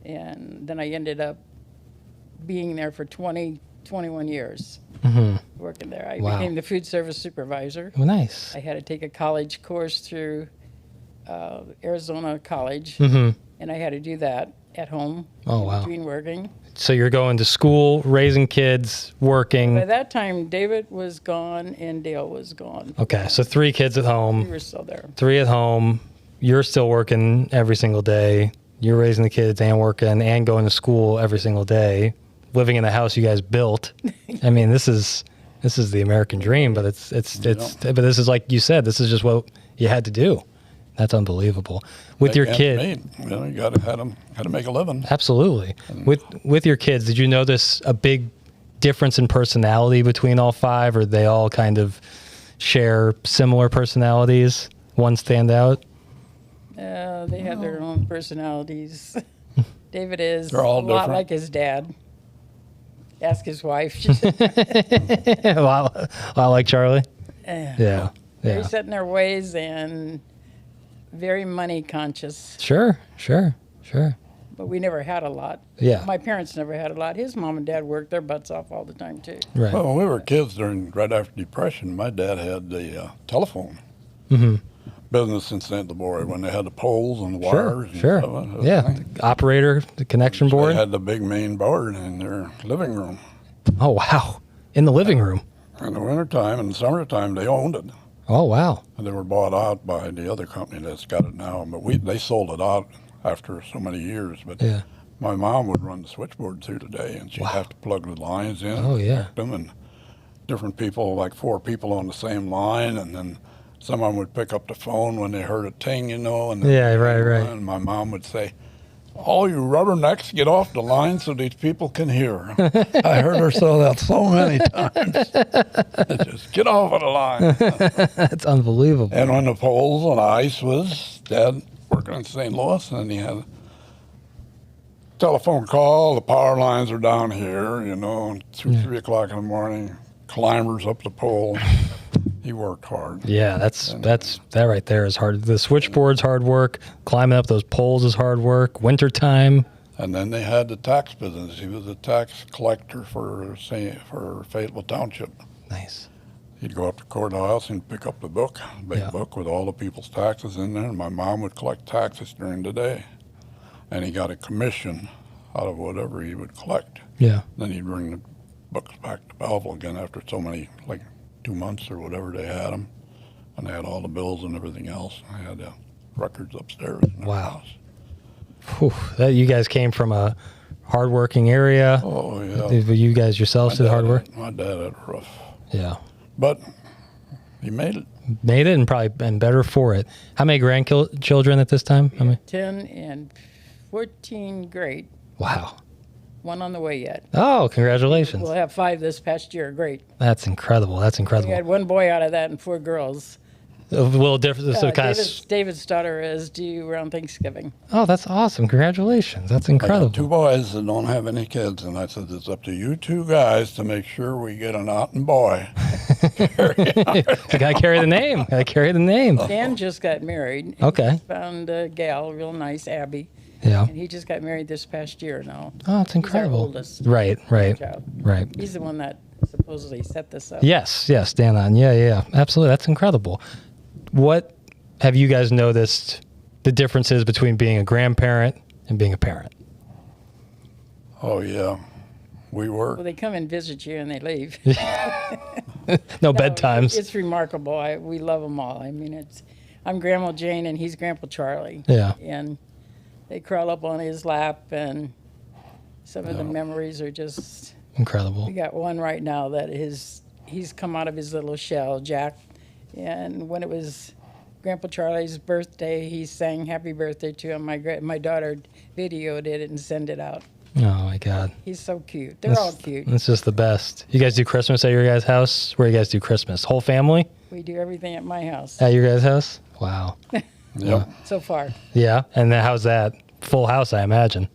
And then I ended up being there for 21 years, working there. I Wow. became the food service supervisor. Well, nice. I had to take a college course through Arizona College, Mm-hmm. and I had to do that at home Oh, in wow. between working. So you're going to school, raising kids, working. By that time, David was gone and Dale was gone. Okay. So 3 kids at We home, were still there. 3 at home. You're still working every single day. You're raising the kids and working and going to school every single day, living in the house you guys built. I mean, this is the American dream, but but this is like you said, this is just what you had to do. That's unbelievable. With They your can't kid, meet. You know, you got to make a living. absolutely. With your kids, did you notice a big difference in personality between all 5, or they all kind of share similar personalities? One stand out? They have their own personalities. David is They're all a lot different. like his dad. Ask his wife. She said, a lot like Charlie. eh. Yeah. Very Yeah. set in their ways and very money conscious. Sure. But we never had a lot. Yeah. My parents never had a lot. His mom and dad worked their butts off all the time, too. Right. Well, when we were kids right after Depression, my dad had the telephone business in St. Libory when they had the poles and the wires. And Sure. stuff. Yeah. Operator, the connection They board. had the big main board in their living room. Oh, wow. In the living room. In the wintertime and the summertime, they owned it. Oh, wow. And they were bought out by the other company that's got it now. But they sold it out after so many years. But Yeah. my mom would run the switchboard through today, and she'd have to plug the lines in Oh, and yeah. connect them. And different people, like 4 people on the same line, and then someone would pick up the phone when they heard a ting, you know. And then Yeah, right. And my mom would say, "All you rubbernecks, get off the line so these people can hear." I heard her say that so many times. Just get off of the line. That's unbelievable. And when the poles on the ice was, Dad working in St. Louis, and he had a telephone call. The power lines are down here, you know, and 3 o'clock in the morning, climbers up the pole. He worked hard. Yeah, that right there is hard. The switchboard's hard work. Climbing up those poles is hard work. Wintertime. And then they had the tax business. He was a tax collector for Fayetteville Township. Nice. He'd go up to the courthouse and pick up the book, big book with all the people's taxes in there. And my mom would collect taxes during the day. And he got a commission out of whatever he would collect. Yeah. Then he'd bring the books back to Belleville again after so many, like 2 months or whatever they had them. And they had all the bills and everything else. I had the records upstairs in the Wow. house. Whew, that you guys came from a hardworking area. Oh, yeah. You guys yourselves did hard work. My dad had it rough. Yeah. But he made it. Made it and probably been better for it. How many grandchildren at this time? How many? 10 and 14 great. Wow. One on the way yet. Oh, congratulations. We'll have 5 this past year. Great. That's incredible. That's We incredible. had 1 boy out of that and 4 girls. A little different. So kind David's daughter is due around Thanksgiving. Oh, that's awesome. Congratulations. That's I incredible. got 2 boys that don't have any kids, and I said, it's up to you 2 guys to make sure we get an Otten boy. You gotta carry the name. Gotta carry the name. Dan just got married. and Okay. he found a gal, real nice, Abby. Yeah. And he just got married this past year now. Oh, it's He's our incredible. oldest Right. child. Right. He's the one that supposedly set this up. Yes. Dan on. Yeah. Absolutely. That's incredible. What have you guys noticed the differences between being a grandparent and being a parent? Oh, yeah. We were. Well, they come and visit you and they leave. No bedtimes. It's remarkable. We love them all. I mean, I'm Grandma Jane and he's Grandpa Charlie. Yeah. And they crawl up on his lap, and some of the memories are just Incredible. We got one right now that he's come out of his little shell, Jack. And when it was Grandpa Charlie's birthday, he sang happy birthday to him. My daughter videoed it and sent it out. Oh, my God. He's so cute. They're all cute. It's just the best. You guys do Christmas at your guys' house? Where you guys do Christmas? Whole family? We do everything at my house. At your guys' house? Wow. Yep. So far. Yeah. And then how's that? Full house, I imagine.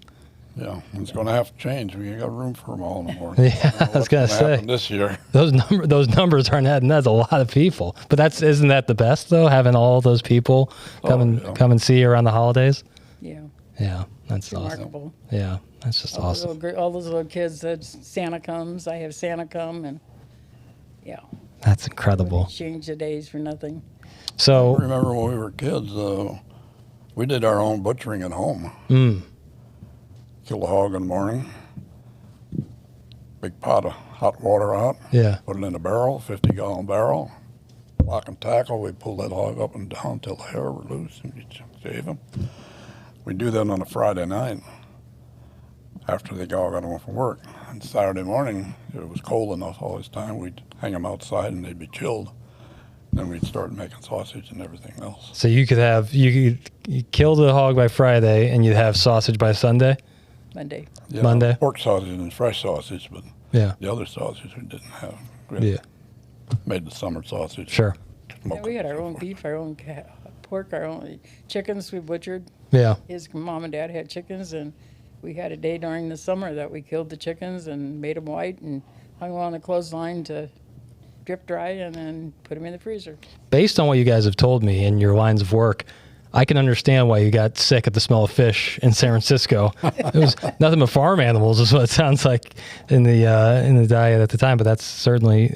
Yeah. It's going to have to change. We ain't got room for them all no more. Yeah, I was gonna say. This year. Those numbers aren't adding. That's a lot of people. But isn't that the best though? Having all those people come and see you around the holidays. Yeah. Yeah, that's Remarkable. awesome. Yeah, that's just awesome. All those little kids that Santa comes. I have Santa come, and yeah. That's incredible. Change the days for nothing. So I remember when we were kids, we did our own butchering at home. Kill a hog in the morning, big pot of hot water out, yeah, put it in a barrel, 50-gallon barrel, lock and tackle. We pull that hog up and down till the hair were loose and you shave him. We do that on a Friday night after they all got home from work. And Saturday morning, it was cold enough all this time, we'd hang them outside and they'd be chilled. Then we'd start making sausage and everything else. So you could kill the hog by Friday and you'd have sausage by Sunday? Monday. Yeah, Monday? Pork sausage and fresh sausage, but yeah, the other sausage we didn't have. We made the summer sausage. Sure. Yeah, we had our own beef, our own pork, our own chickens we butchered. Yeah. His mom and dad had chickens, and we had a day during the summer that we killed the chickens and made them white and hung them on the clothesline to drip dry and then put them in the freezer. Based on what you guys have told me in your lines of work, I can understand why you got sick at the smell of fish in San Francisco. It was nothing but farm animals is what it sounds like in the diet at the time, but that's certainly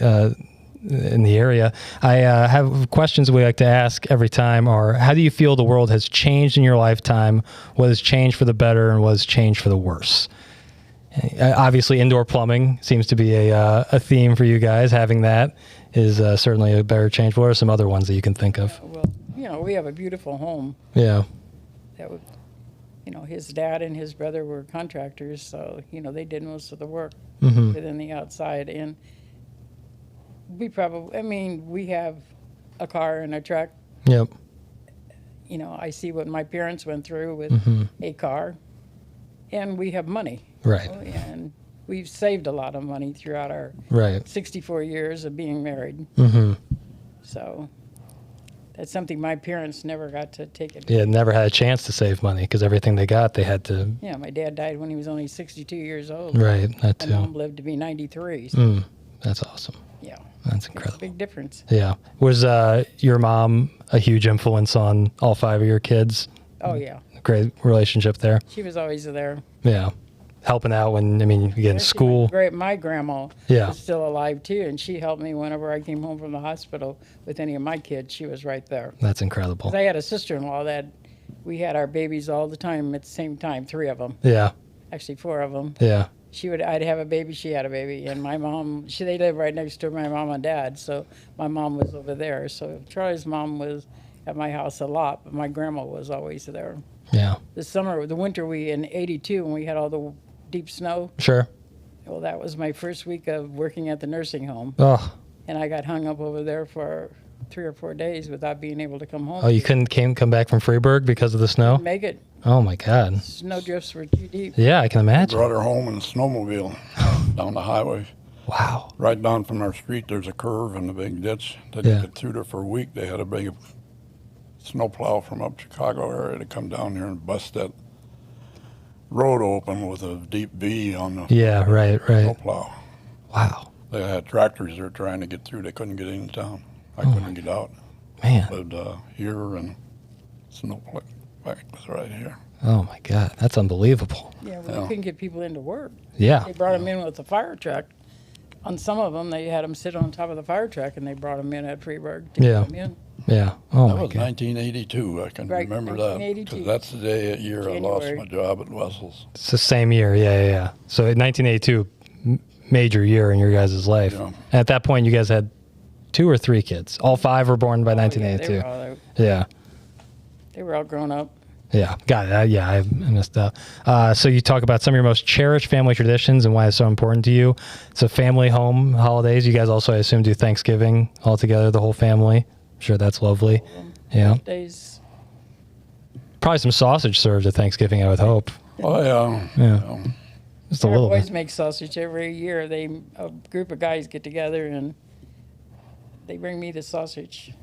in the area. I have questions we like to ask every time are, how do you feel the world has changed in your lifetime? What has changed for the better and what has changed for the worse? Obviously, indoor plumbing seems to be a theme for you guys. Having that is certainly a better change. What are some other ones that you can think of? Well, we have a beautiful home. Yeah. That would, his dad and his brother were contractors, so, they did most of the work within the outside. And we have a car and a truck. Yep. I see what my parents went through with a car, and we have money. Right. And we've saved a lot of money throughout our 64 years of being married. So that's something my parents never got to take advantage. Yeah, never had a chance to save money because everything they got, they had to. Yeah, my dad died when he was only 62 years old. Right, that too. My mom lived to be 93. So. That's awesome. Yeah. That's incredible. It's a big difference. Yeah. Was your mom a huge influence on all 5 of your kids? Oh, yeah. Great relationship there. She was always there. Yeah. Helping out when, again, school. My grandma was still alive, too, and she helped me whenever I came home from the hospital with any of my kids. She was right there. That's incredible. 'Cause I had a sister-in-law that we had our babies all the time at the same time, 3 of them. Yeah. Actually, 4 of them. Yeah. I'd have a baby, she had a baby, and my mom, they lived right next to my mom and dad, so my mom was over there. So Charlie's mom was at my house a lot, but my grandma was always there. Yeah. The winter in 82, when we had all the deep snow. Sure. Well, that was my first week of working at the nursing home. Oh. And I got hung up over there for 3 or 4 days without being able to come home. Oh, you couldn't come back from Freeburg because of the snow? Make it. Oh, my God. Snow drifts were too deep. Yeah, I can imagine. Brought her home in a snowmobile down the highway. Wow. Right down from our street, there's a curve and a big ditch. They didn't get through there for a week. They had a big snowplow from up Chicago area to come down here and bust that road open with a deep V on the snowplow. Wow. They had tractors there trying to get through. They couldn't get into town. I couldn't get out. Man. Lived here, and snowplow was right here. Oh, my God. That's unbelievable. Yeah, we couldn't get people into work. Yeah. They brought them in with a fire truck. On some of them, they had them sit on top of the fire truck, and they brought them in at Freeburg to get them in. Yeah. Oh, That my was God. 1982. I can Right, remember that 1982. because that's the year I lost January. my job at Wessels. It's the same year. Yeah. So in 1982, major year in your guys' life. Yeah. And at that point, you guys had 2 or 3 kids. All 5 were born by Oh, yeah, 1982. Yeah. they were all grown up. Yeah, got it. Yeah, I missed out. So you talk about some of your most cherished family traditions and why it's so important to you. So family, home, holidays. You guys also, I assume, do Thanksgiving all together, the whole family. I'm sure that's lovely. Yeah. Days. Probably some sausage served at Thanksgiving, I would hope. Oh, yeah. Yeah. Just a Our little boys bit. make sausage every year. A group of guys get together and they bring me the sausage.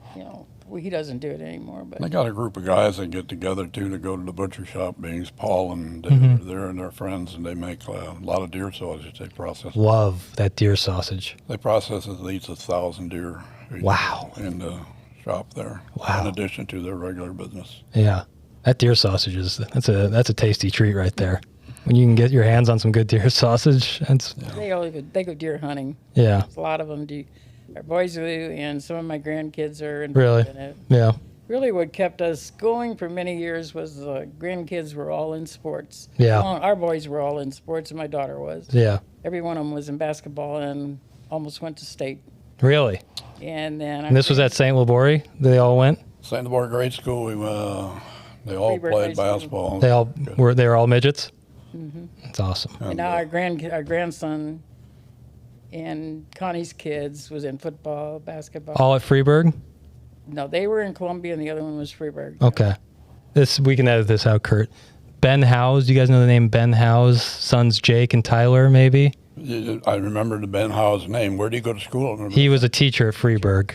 He doesn't do it anymore, but They got a group of guys that get together, too, to go to the butcher shop. Being Paul and David are there and their friends, and they make a lot of deer sausage they process. Love that deer sausage. They process at least 1,000 deer a year Wow. in the shop there, Wow. in addition to their regular business. Yeah. That deer sausage that's a tasty treat right there. When you can get your hands on some good deer sausage, that's they go deer hunting. yeah. A lot of them do. Our boys do, and some of my grandkids are Really? involved in it. Yeah. Really, what kept us going for many years was the grandkids were all in sports. Yeah. Well, our boys were all in sports, and my daughter was. Yeah. Every one of them was in basketball and almost went to state. Really? And then And this was at St. Labori? They all went? St. Labour Grade School, they all Freeburg played High School. basketball. They were all midgets? Mm-hmm. That's awesome. And now our grandson and Connie's kids was in football, basketball. All at Freeburg? No, they were in Columbia, and the other one was Freeburg. Okay. We can edit this out, Kurt. Ben Howes, do you guys know the name Ben Howes? Sons Jake and Tyler, maybe? I remember the Ben Howe's name. Where did he go to school? He was a teacher at Freeburg.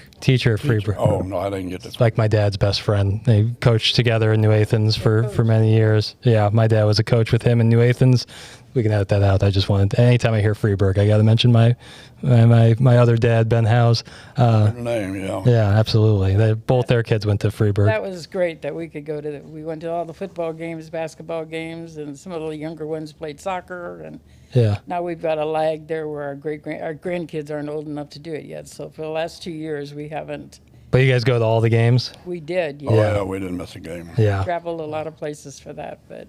Oh, no, I didn't get this. Like my dad's best friend. They coached together in New Athens for many years. Yeah, my dad was a coach with him in New Athens. We can edit that out. I just wanted, anytime I hear Freeburg, I got to mention my other dad, Ben Howes. Good name, yeah. Yeah, absolutely. Both their kids went to Freeburg. That was great that we could go to. We went to all the football games, basketball games, and some of the younger ones played soccer. And Yeah. now we've got a lag there where our grandkids aren't old enough to do it yet. So for the last 2 years, we haven't. But you guys go to all the games? We did. Oh, Yeah. yeah, we didn't miss a game. Yeah. Traveled a lot of places for that, but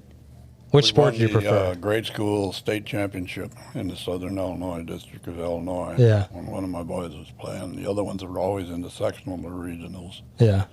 Which We sport won do you the, prefer? grade school state championship in the Southern Illinois District of Illinois. Yeah. When one of my boys was playing. The other ones were always in the sectional or regionals. Yeah.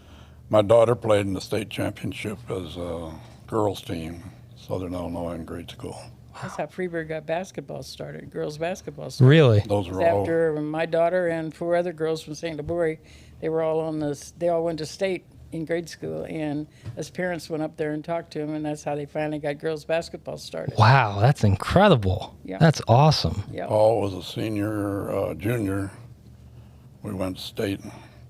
My daughter played in the state championship as a girls team, Southern Illinois in grade school. that's how Freeburg got basketball started. Girls basketball started. Really? Those were all. After my daughter and 4 other girls from St. Labori, they were all on this. They all went to state in grade school, and as parents went up there and talked to them, and that's how they finally got girls basketball started. Wow, that's incredible. Yeah. That's awesome. Yeah. Paul was a senior, junior. We went to state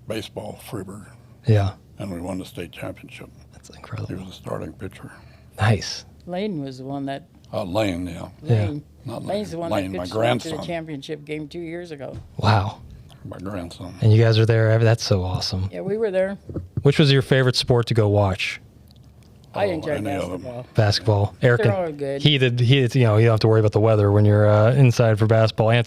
baseball, Freeburg, Yeah. and we won the state championship. That's He incredible. was the starting pitcher. Nice. Lane was the one that. Lane, yeah. Yeah. Lane, Not Lane. Lane's the one Lane, that my pitched to grandson. the championship game 2 years ago. Wow. My grandson. And you guys are there. That's so awesome. Yeah, we were there. Which was your favorite sport to go watch? I Oh, enjoyed any of them. basketball. Basketball. Eric, They're all good. you don't have to worry about the weather when you're inside for basketball. And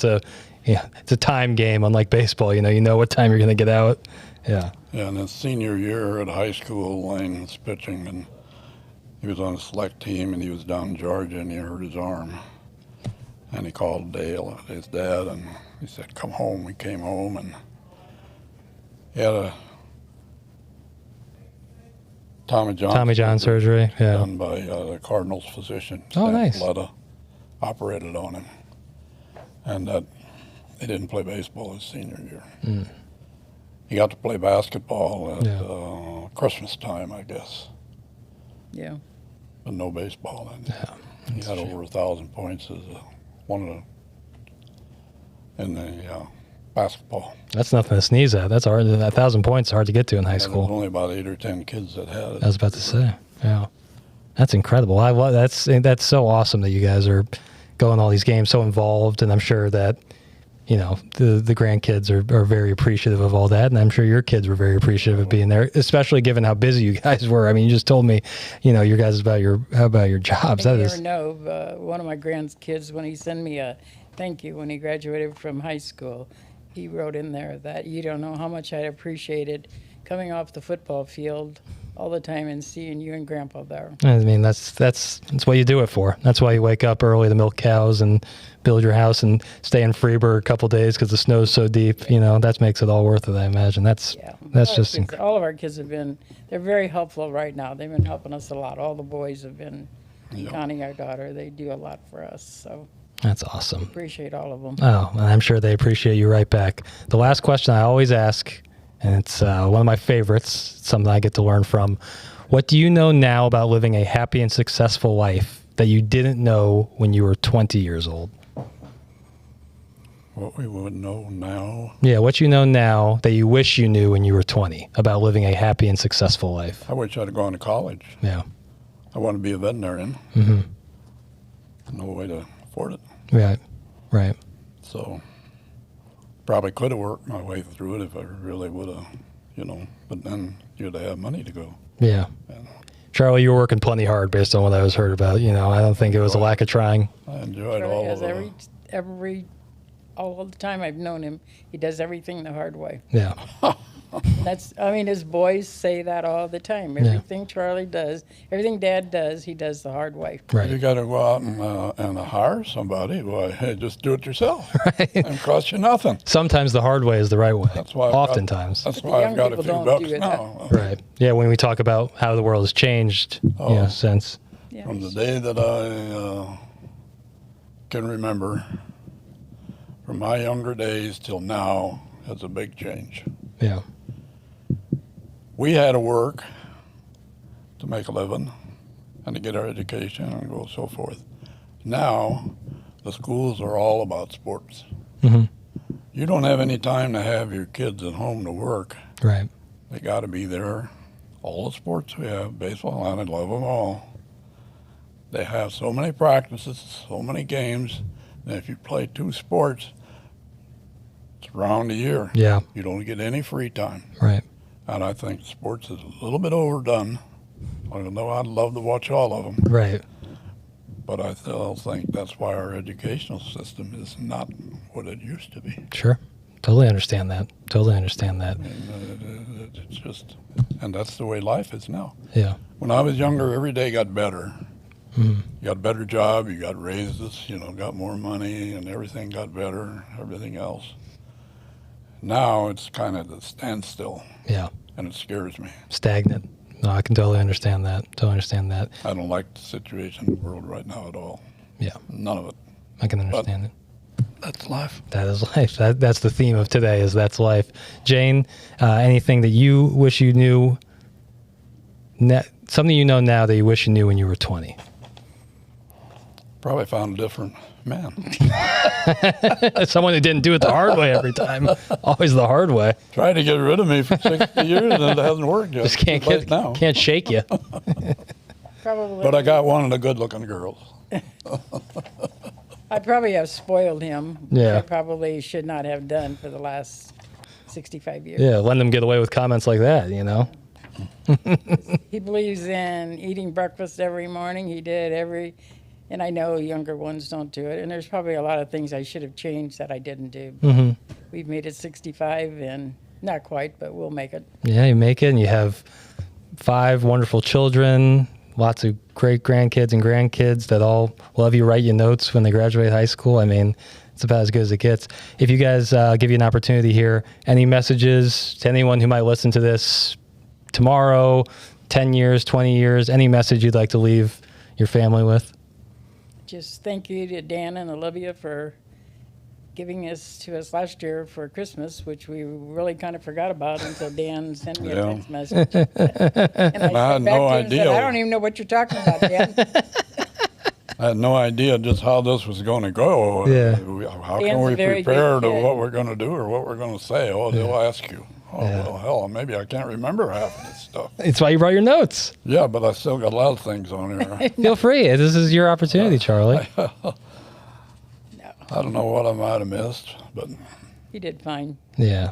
it's a time game, unlike baseball. You know what time you're going to get out. Yeah. Yeah, and his senior year at high school, Lane was pitching, and he was on a select team, and he was down in Georgia, and he hurt his arm. And he called Dale, his dad, and he said, "Come home." We came home, and he had a Tommy John surgery. Yeah. done by the Cardinals physician. Oh, Stan nice. Paletta operated on him, and that he didn't play baseball his senior year. Mm. He got to play basketball at Yeah. Christmas time, I guess, Yeah. but no baseball. And Yeah. he had over 1,000 points as one of the in the basketball. That's nothing to sneeze at. That's hard. 1,000 points is hard to get to in high And there was school. only about 8 or 10 kids that had it. I was about to say. Yeah. That's incredible. That's so awesome that you guys are going all these games, so involved, and I'm sure that the grandkids are very appreciative of all that, and I'm sure your kids were very appreciative of being there, especially given how busy you guys were. I mean, you just told me, your guys about your jobs. And That you is never know. One of my grandkids, when he sent me a thank you when he graduated from high school, he wrote in there that you don't know how much I appreciated coming off the football field all the time and seeing you and Grandpa there. I mean, that's what you do it for. That's why you wake up early to milk cows and build your house and stay in Freeburg a couple days because the snow's so deep. You know, that makes it all worth it, I imagine. That's just incredible. All of our kids they're very helpful right now. They've been helping us a lot. All the boys have been, Connie, our daughter, they do a lot for us. So that's awesome. Appreciate all of them. Oh, and I'm sure they appreciate you right back. The last question I always ask, and it's one of my favorites, it's something I get to learn from. What do you know now about living a happy and successful life that you didn't know when you were 20 years old? What we would know now. Yeah, what you know now that you wish you knew when you were 20 about living a happy and successful life. I wish I'd gone to college. Yeah. I want to be a veterinarian. Mm-hmm. No way to afford it. Right. So probably could have worked my way through it if I really would have, but then you'd have money to go. Yeah. Charlie, you were working plenty hard based on what I was heard about. I don't think it was a lack of trying. I enjoyed Charlie all has of it. all the time I've known him, he does everything the hard way. Yeah. His boys say that all the time. Everything Charlie does, everything Dad does, he does the hard way. Right. You got to go out and hire somebody. Well, hey, just do it yourself. Right. And cost you nothing. Sometimes the hard way is the right way. That's why. Oftentimes. That's why I've got a few bucks now. Right. Yeah. When we talk about how the world has changed, since from the day that I can remember, from my younger days till now, has a big change. Yeah. We had to work to make a living and to get our education and go so forth. Now, the schools are all about sports. Mm-hmm. You don't have any time to have your kids at home to work. Right. They got to be there. All the sports we have, baseball, and I love them all. They have so many practices, so many games, that if you play 2 sports, it's around the year. Yeah. You don't get any free time. Right. And I think sports is a little bit overdone. Although I'd love to watch all of them. Right. But I still think that's why our educational system is not what it used to be. Sure. Totally understand that. And, it's just, and that's the way life is now. Yeah. When I was younger, every day got better. Mm-hmm. You got a better job, you got raises, got more money, and everything got better, everything else. Now it's kind of the standstill. Yeah. And it scares me. Stagnant. No, I can totally understand that. I don't like the situation in the world right now at all. Yeah. None of it. I can understand it. That's life. That is life. That's the theme of today, is that's life. Jane, anything that you wish you knew, something you know now that you wish you knew when you were 20? Probably found a different man. Someone who didn't do it the hard way every time. Always the hard way. Tried to get rid of me for 60 years and it hasn't worked yet. Just can't shake you. Probably. But I got one of the good-looking girls. I probably have spoiled him. Yeah. I probably should not have done for the last 65 years. Yeah, letting them get away with comments like that, He believes in eating breakfast every morning. He did and I know younger ones don't do it. And there's probably a lot of things I should have changed that I didn't do. Mm-hmm. We've made it 65 and not quite, but we'll make it. Yeah, you make it, and you have 5 wonderful children, lots of great grandkids and grandkids that all will have you write you notes when they graduate high school. I mean, it's about as good as it gets. If you guys give you an opportunity here, any messages to anyone who might listen to this tomorrow, 10 years, 20 years, any message you'd like to leave your family with? Just thank you to Dan and Olivia for giving this to us last year for Christmas, which we really kind of forgot about until Dan sent me a text message. And I had no idea. Said, I don't even know what you're talking about, Dan. I had no idea just how this was going to go. Yeah. How can we prepare to what we're going to do or what we're going to say? Oh, they'll ask you. Oh, well, hell, maybe I can't remember half of this stuff. It's why you brought your notes. Yeah, but I still got a lot of things on here. Feel free. This is your opportunity, Charlie. I don't know what I might have missed, but... He did fine. Yeah.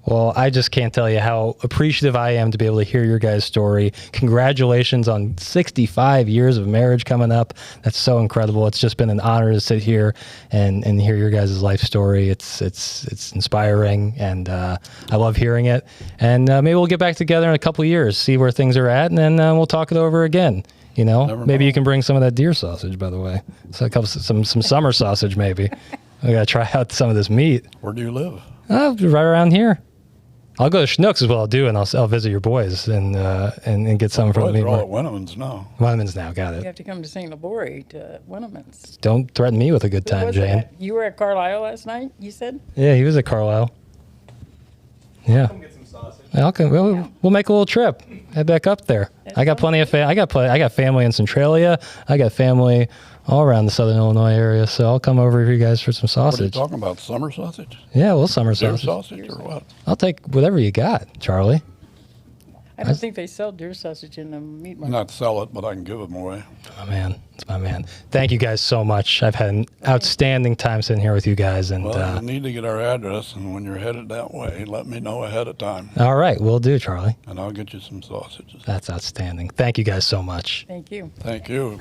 Well, I just can't tell you how appreciative I am to be able to hear your guys' story. Congratulations on 65 years of marriage coming up. That's so incredible. It's just been an honor to sit here and hear your guys' life story. It's inspiring, and I love hearing it. And maybe we'll get back together in a couple of years, see where things are at, and then we'll talk it over again. You know, maybe you can bring some of that deer sausage, by the way. So some summer sausage, maybe. We gotta try out some of this meat. Where do you live? Right around here. I'll go to Schnucks is what I'll do, and I'll visit your boys and get some from the meat They're all market. at Winneman's now. Winneman's now, got You it. have to come to St. Labore to Winneman's. Don't threaten me with a good Who time, was Jane. that? You were at Carlisle last night, you said? Yeah, he was at Carlisle. Yeah. Come get some sausage. We'll make a little trip. Head back up there. I got plenty of I got family in Centralia. I got family all around the Southern Illinois area, so I'll come over for you guys for some What are you sausage. talking about? Summer sausage? Yeah, well, summer Deer sausage. sausage or what? I'll take whatever you got, Charlie. I don't think they sell deer sausage in the meat market. Not sell it, but I can give them away. My man, it's my man. Thank you guys so much. I've had an outstanding time sitting here with you guys, and Well, you need to get our address, and when you're headed that way, let me know ahead of time, all right, we'll do, Charlie. and I'll get you some sausages. That's outstanding. Thank you guys so much. Thank you. Thank you.